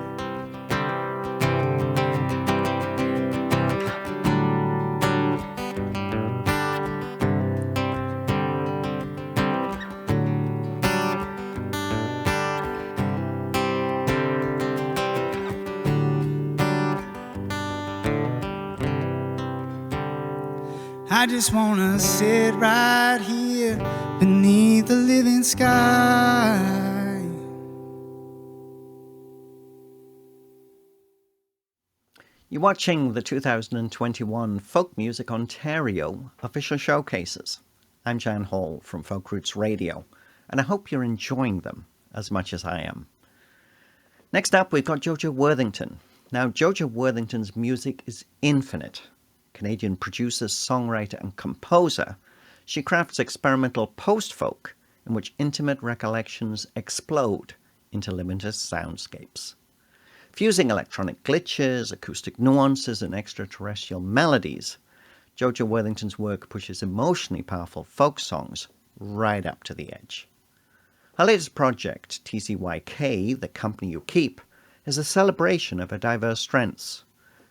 I just wanna sit right here beneath the living sky. You're watching the 2021 Folk Music Ontario official showcases. I'm Jan Hall from Folk Roots Radio, and I hope you're enjoying them as much as I am. Next up, we've got JoJo Worthington. Now, JoJo Worthington's music is infinite. Canadian producer, songwriter, and composer, she crafts experimental post-folk in which intimate recollections explode into limitless soundscapes. Fusing electronic glitches, acoustic nuances, and extraterrestrial melodies, JoJo Worthington's work pushes emotionally powerful folk songs right up to the edge. Her latest project, TCYK, The Company You Keep, is a celebration of her diverse strengths.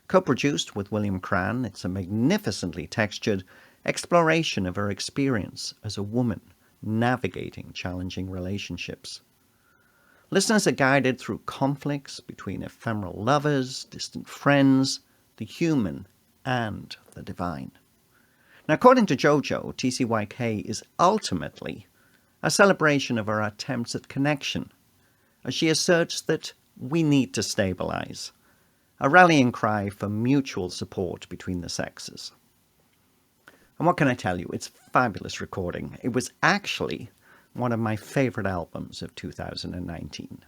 Co-produced with William Cran, it's a magnificently textured exploration of her experience as a woman navigating challenging relationships. Listeners are guided through conflicts between ephemeral lovers, distant friends, the human, and the divine. Now, according to JoJo, TCYK is ultimately a celebration of her attempts at connection, as she asserts that we need to stabilize, a rallying cry for mutual support between the sexes. And what can I tell you? It's a fabulous recording. It was actually one of my favorite albums of 2019.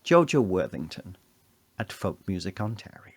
JoJo Worthington at Folk Music Ontario.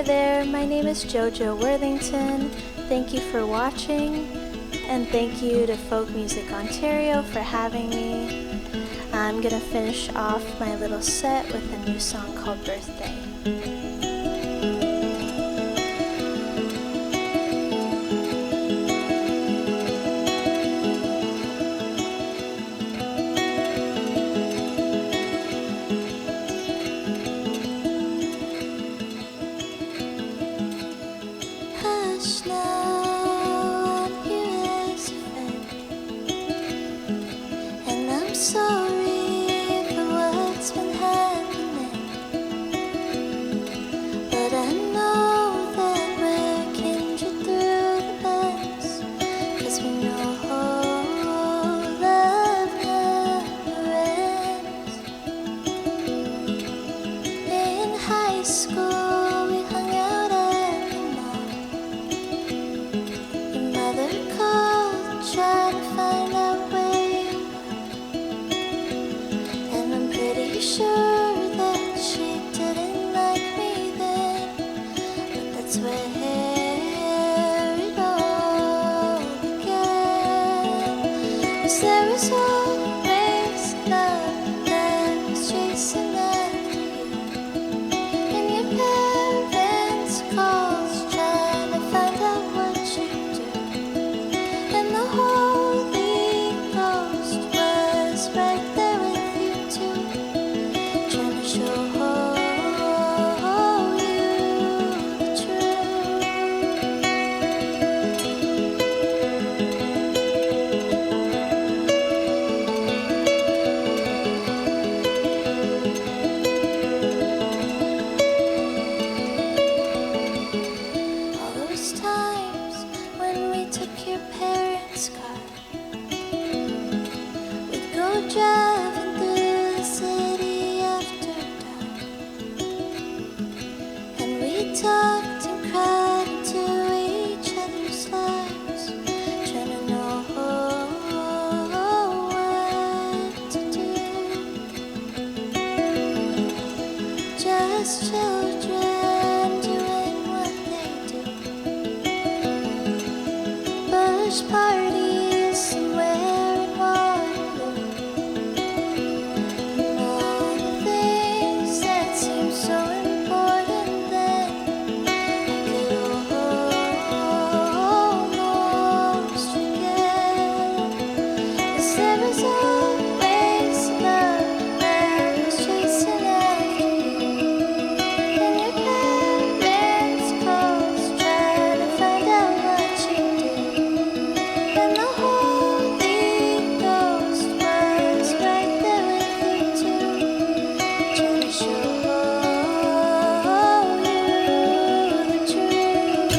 Hi there, my name is JoJo Worthington. Thank you for watching, and thank you to Folk Music Ontario for having me. I'm gonna finish off my little set with a new song called Birthday. Hush now, I'm here as a friend, and I'm sorry for what's been happening, but I know that we're kindred through the bends, 'cause we know love never ends. In high school we hung out at the mall. Your mother called, trying to find out where you were, and I'm pretty sure that she didn't like me then, but that's where it all began. 'Cause there was always love that was chasing after you, and your parents' calls trying to find out what you do, and the Holy Ghost was right there with you too, trying to show you the truth. All those times when we took your parents' car, we'd go driving through the city after dark, and we talked and cried into each other's lives, trying to know what to do. Just children doing what they do. Bush parties somewhere in Waterloo, and all the things that seem so important then, I could almost forget. 'Cause there was always love that was chasing after you, and your parents' calls trying to find out what you do, and the Holy Ghost was right there with you too, trying to show you the truth.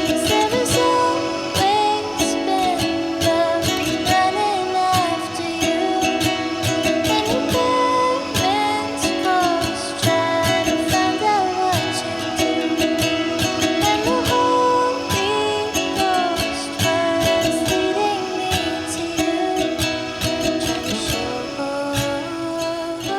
'Cause there was always been love running after you, and your parents' calls trying to find out what you do, and the Holy Ghost was leading me to you, trying to show you the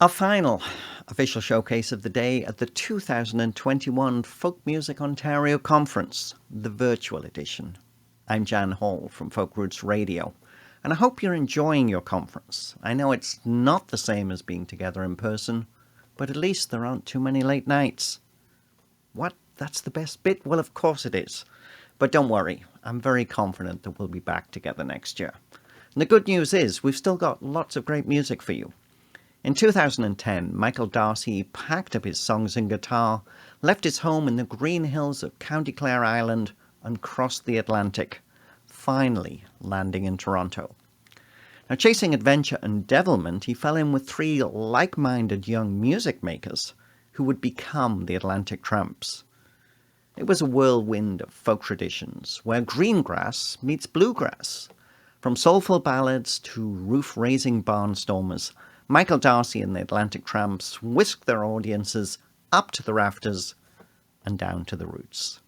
Our final official showcase of the day at the 2021 Folk Music Ontario Conference, the virtual edition. I'm Jan Hall from Folk Roots Radio, and I hope you're enjoying your conference. I know it's not the same as being together in person, but at least there aren't too many late nights. What? That's the best bit? Well, of course it is. But don't worry, I'm very confident that we'll be back together next year. And the good news is we've still got lots of great music for you. In 2010, Michael Darcy packed up his songs and guitar, left his home in the green hills of County Clare Island, and crossed the Atlantic, finally landing in Toronto. Now, chasing adventure and devilment, he fell in with 3 like-minded young music makers who would become the Atlantic Tramps. It was a whirlwind of folk traditions, where green grass meets bluegrass. From soulful ballads to roof-raising barnstormers, Michael Darcy and the Atlantic Tramps whisked their audiences up to the rafters and down to the roots.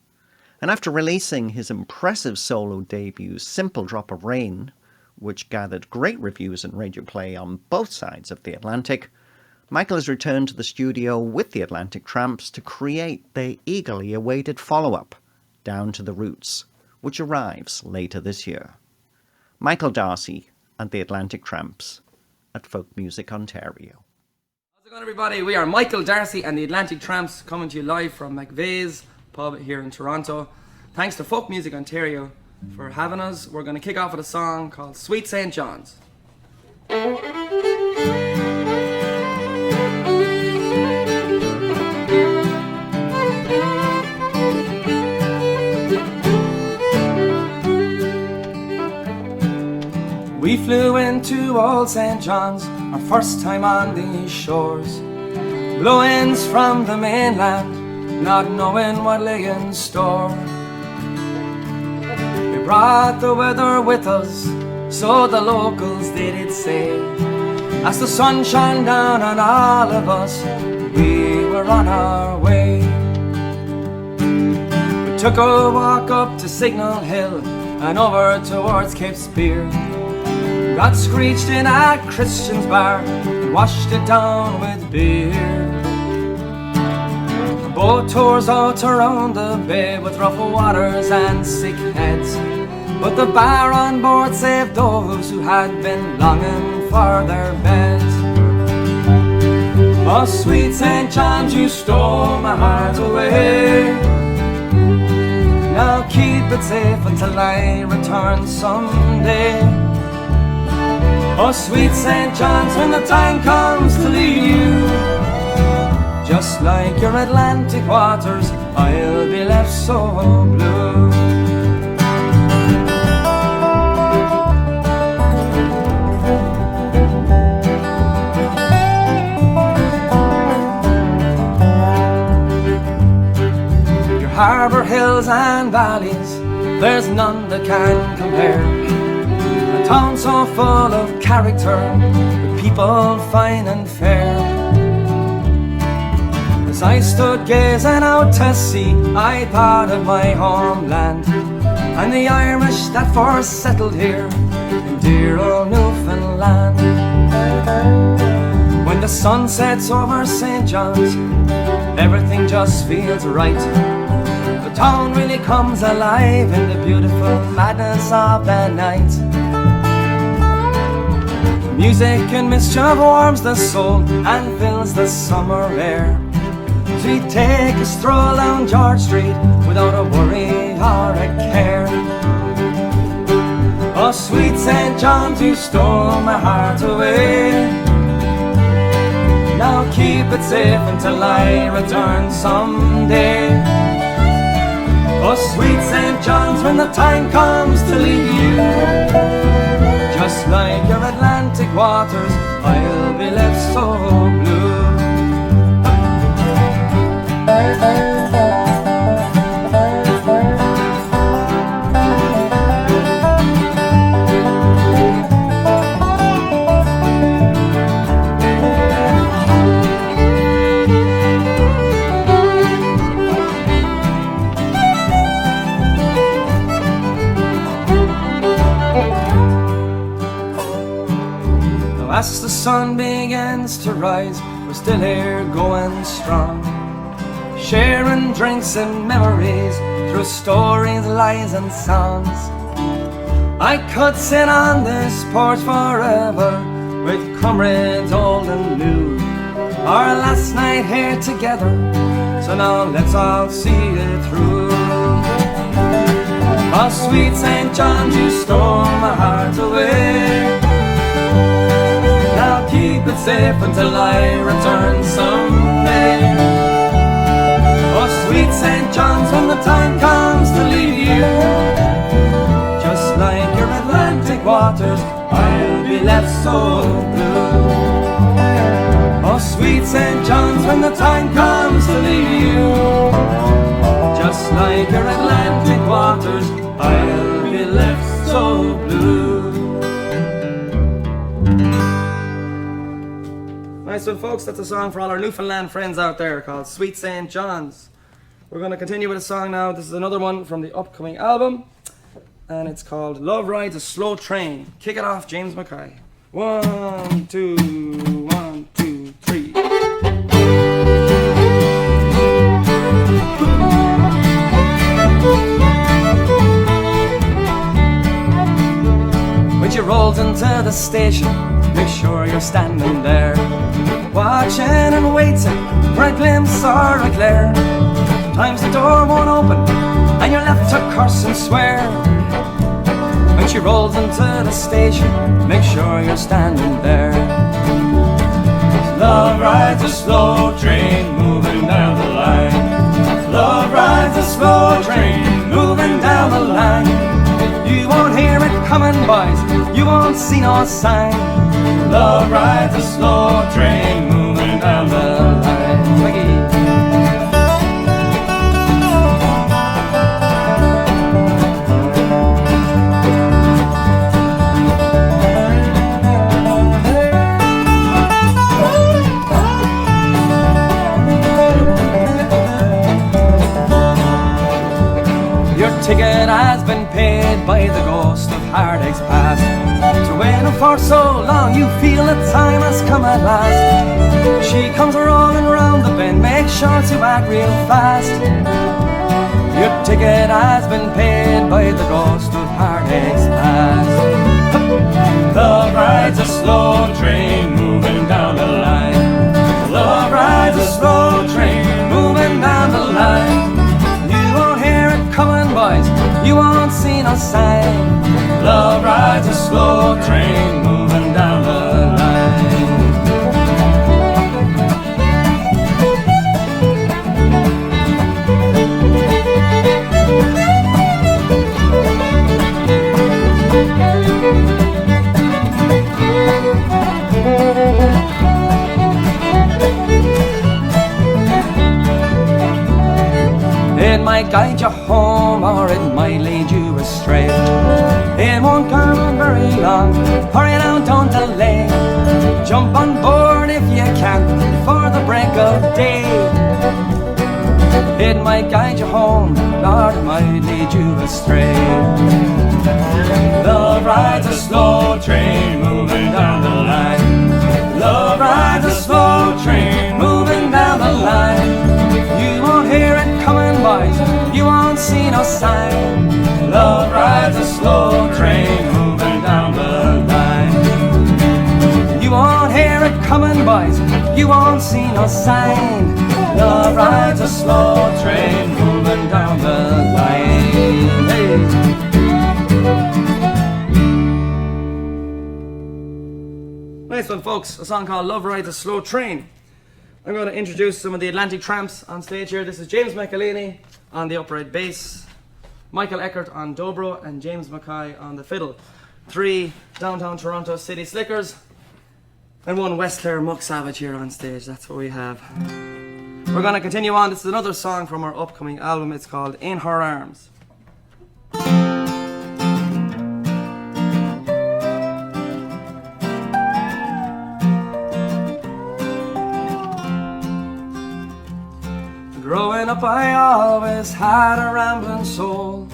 And after releasing his impressive solo debut, Simple Drop of Rain, which gathered great reviews and radio play on both sides of the Atlantic, Michael has returned to the studio with the Atlantic Tramps to create their eagerly awaited follow-up, Down to the Roots, which arrives later this year. Michael Darcy and the Atlantic Tramps at Folk Music Ontario. How's it going, everybody? We are Michael Darcy and the Atlantic Tramps coming to you live from McVeigh's pub here in Toronto. Thanks to Folk Music Ontario for having us. We're going to kick off with a song called Sweet St. John's. We flew into Old St. John's, our first time on these shores. Blow-ins from the mainland, not knowing what lay in store. We brought the weather with us, so the locals they did say. As the sun shone down on all of us, we were on our way. We took a walk up to Signal Hill and over towards Cape Spear. Got screeched in at Christian's bar and washed it down with beer. Boat tours out around the bay with rough waters and sick heads, but the bar on board saved those who had been longing for their beds. Oh, sweet St. John's, you stole my heart away. Now keep it safe until I return someday. Oh, sweet St. John's, when the time comes to leave you, just like your Atlantic waters, I'll be left so blue. Your harbour hills and valleys, there's none that can compare. A town so full of character, with people fine and fair. As I stood gazing out to sea, I thought of my homeland and the Irish that first settled here in dear old Newfoundland. When the sun sets over St. John's, everything just feels right. The town really comes alive in the beautiful madness of the night. Music and mischief warms the soul and fills the summer air. As we take a stroll down George Street without a worry or a care. Oh, sweet St. John's, you stole my heart away. Now keep it safe until I return someday. Oh, sweet St. John's, when the time comes to leave you, just like your Atlantic waters, I'll be left so blue. As the sun begins to rise, we're still here going strong, sharing drinks and memories through stories, lies and songs. I could sit on this porch forever with comrades old and new. Our last night here together, so now let's all see it through. Oh, sweet St. John's, you stole my heart away. Now keep it safe until I return someday. Oh, sweet St. John's, when the time comes to leave you, just like your Atlantic waters, I'll be be left so blue. Oh, sweet St. John's, when the time comes to leave you, just like your Atlantic waters, I'll be left so blue. Nice one, folks. That's a song for all our Newfoundland friends out there called Sweet St. John's. We're going to continue with a song now. This is another one from the upcoming album, and it's called Love Rides a Slow Train. Kick it off, James Mackay. 1, 2, 1, 2, 3. When she rolls into the station, make sure you're standing there, watching and waiting for a glimpse or a glare. Sometimes the door won't open and you're left to curse and swear. When she rolls into the station, make sure you're standing there. Love rides a slow train moving down the line. Love rides a slow train moving down the line. You won't hear it coming, boys, you won't see no sign. Love rides a slow train moving down the line. Maggie. Your ticket has been paid by the ghost of heartaches past. To waiting for so long, you feel the time has come at last. She comes rolling round the bend, make sure to act real fast. Your ticket has been paid by the ghost of heartaches past. Love rides a slow train moving down the line. Love rides a slow train moving down the line. Coming, boys, you won't see no sign. Love rides a slow train moving down the line. It might guide you home or it might lead you astray. It won't go on very long. Hurry now, don't delay. Jump on board if you can before the break of day. It might guide you home or it might lead you astray. Love rides a slow train moving down the line. Love rides a slow train moving down the line. You won't hear it coming, boys, you won't see no sign. Love rides a slow train moving down the line. You won't hear it coming, boys, you won't see no sign. Love rides a slow train moving down the line. Hey. Nice one, folks. A song called Love Rides a Slow Train. I'm going to introduce some of the Atlantic Tramps on stage here. This is James McElhaney on the upright bass, Michael Eckert on dobro, and James Mackay on the fiddle. 3 downtown Toronto City Slickers, and 1 West Clare Muck Savage here on stage. That's what we have. We're going to continue on. This is another song from our upcoming album. It's called In Her Arms. Growing up I always had a rambling soul,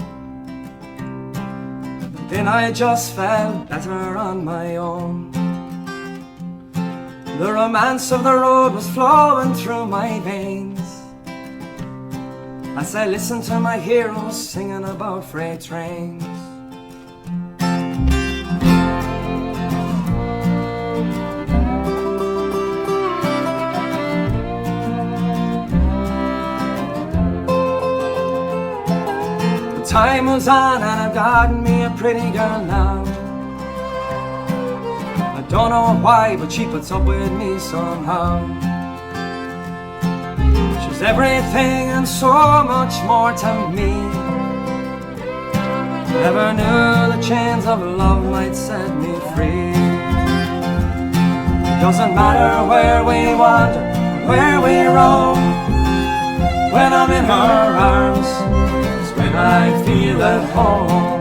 but then I just felt better on my own. The romance of the road was flowing through my veins as I listened to my heroes singing about freight trains. Time moves on and I've gotten me a pretty girl now. I don't know why, but she puts up with me somehow. She's everything and so much more to me. Never knew the chains of love might set me free. Doesn't matter where we wander, where we roam. When I'm in her arms, it's when I feel at home.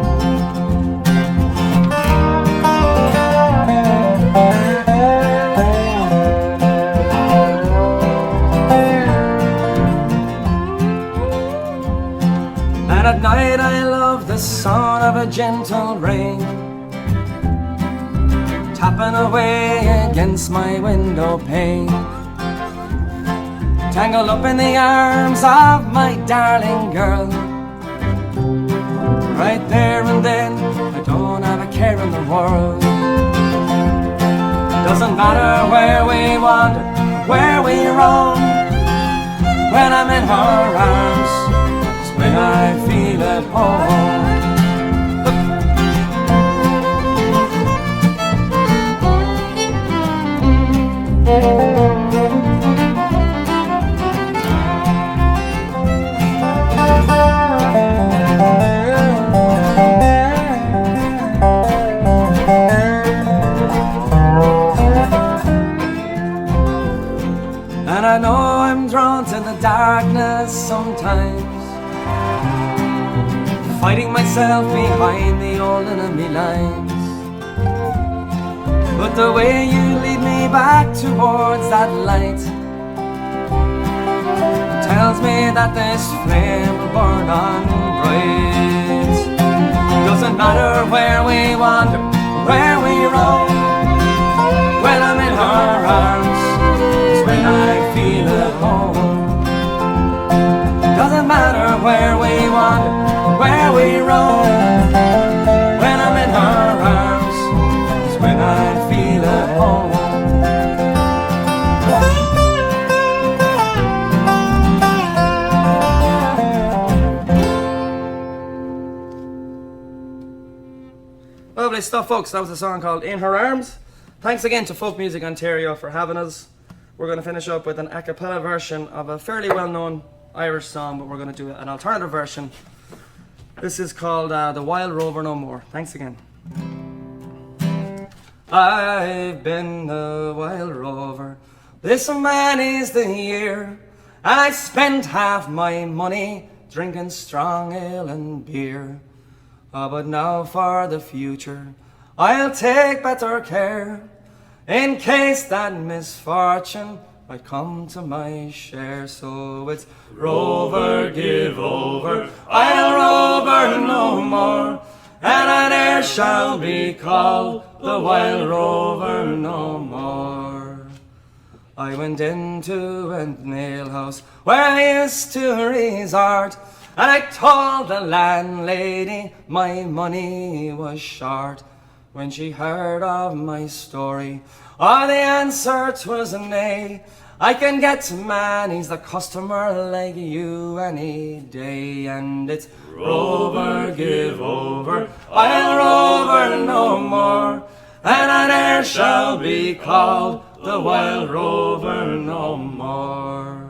And at night I love the sound of a gentle rain tapping away against my window pane. Tangled up in the arms of my darling girl. Right there and then, I don't have a care in the world. Doesn't matter where we wander, where we roam. When I'm in her arms, it's when I feel at home. And I know I'm drawn to the darkness sometimes, fighting myself behind the old enemy lines. But the way you lead me back towards that light tells me that this flame will burn on bright. Doesn't matter where we wander, where we roam. When I'm in her arms, it's when I feel at home. Doesn't matter where we wander, where we roam. When I'm in her arms, it's when I feel at home. Lovely stuff, folks. That was a song called In Her Arms. Thanks again to Folk Music Ontario for having us. We're going to finish up with an a cappella version of a fairly well-known Irish song, but we're going to do an alternative version. This is called The Wild Rover No More. Thanks again. I've been a wild rover, this many's the year, and I spent half my money drinking strong ale and beer. But now for the future, I'll take better care, in case that misfortune might come to my share. So it's rover, give over, I'll rover no more, and I ne'er shall be called the wild rover no more. I went into an alehouse where I used to resort, and I told the landlady my money was short. When she heard of my story, the answer 'twas nay. I can get Manny's the customer like you any day. And it's rover, give over, I'll rover no more, and I ne'er shall be called the wild rover no more.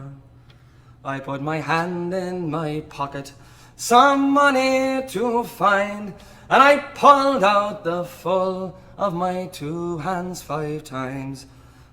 I put my hand in my pocket, some money to find, and I pulled out the full of my 2 hands 5 times.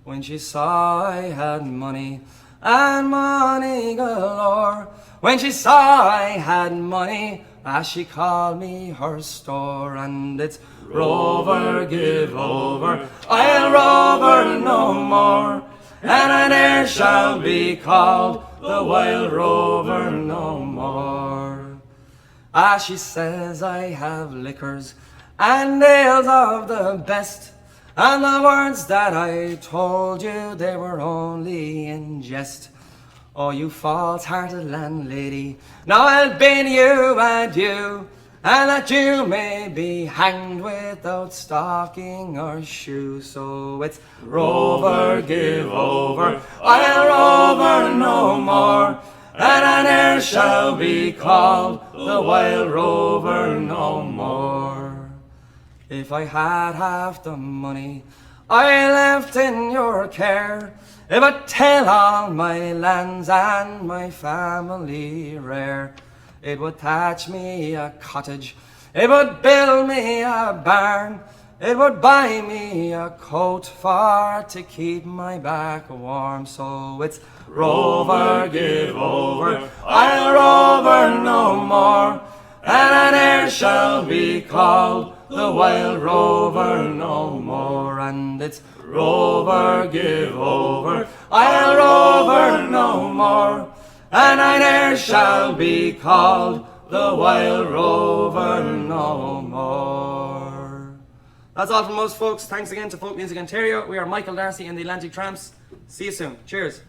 When she saw I had money, and money galore, when she saw I had money, she called me her store. And it's rover, give over, I'll rover no more, and I ne'er shall be called the wild rover no more. She says I have liquors and ales of the best, and the words that I told you, they were only in jest. Oh, you false-hearted landlady, now I'll bid you adieu, and that you may be hanged without stocking or shoe. So it's rover, give over, I'll rover no more, and I ne'er shall be called the wild rover no more. If I had half the money I left in your care, if I'd tell all my lands and my family rare, it would thatch me a cottage, it would build me a barn, It would buy me a coat for to keep my back warm. So it's Rover, give over, I'll rover no more, and I ne'er shall be called the wild rover no more. And it's Rover, give over, I'll rover no more, and I ne'er shall be called the wild rover no more. That's all from us, folks. Thanks again to Folk Music Ontario. We are Michael Darcy and the Atlantic Tramps. See you soon. Cheers.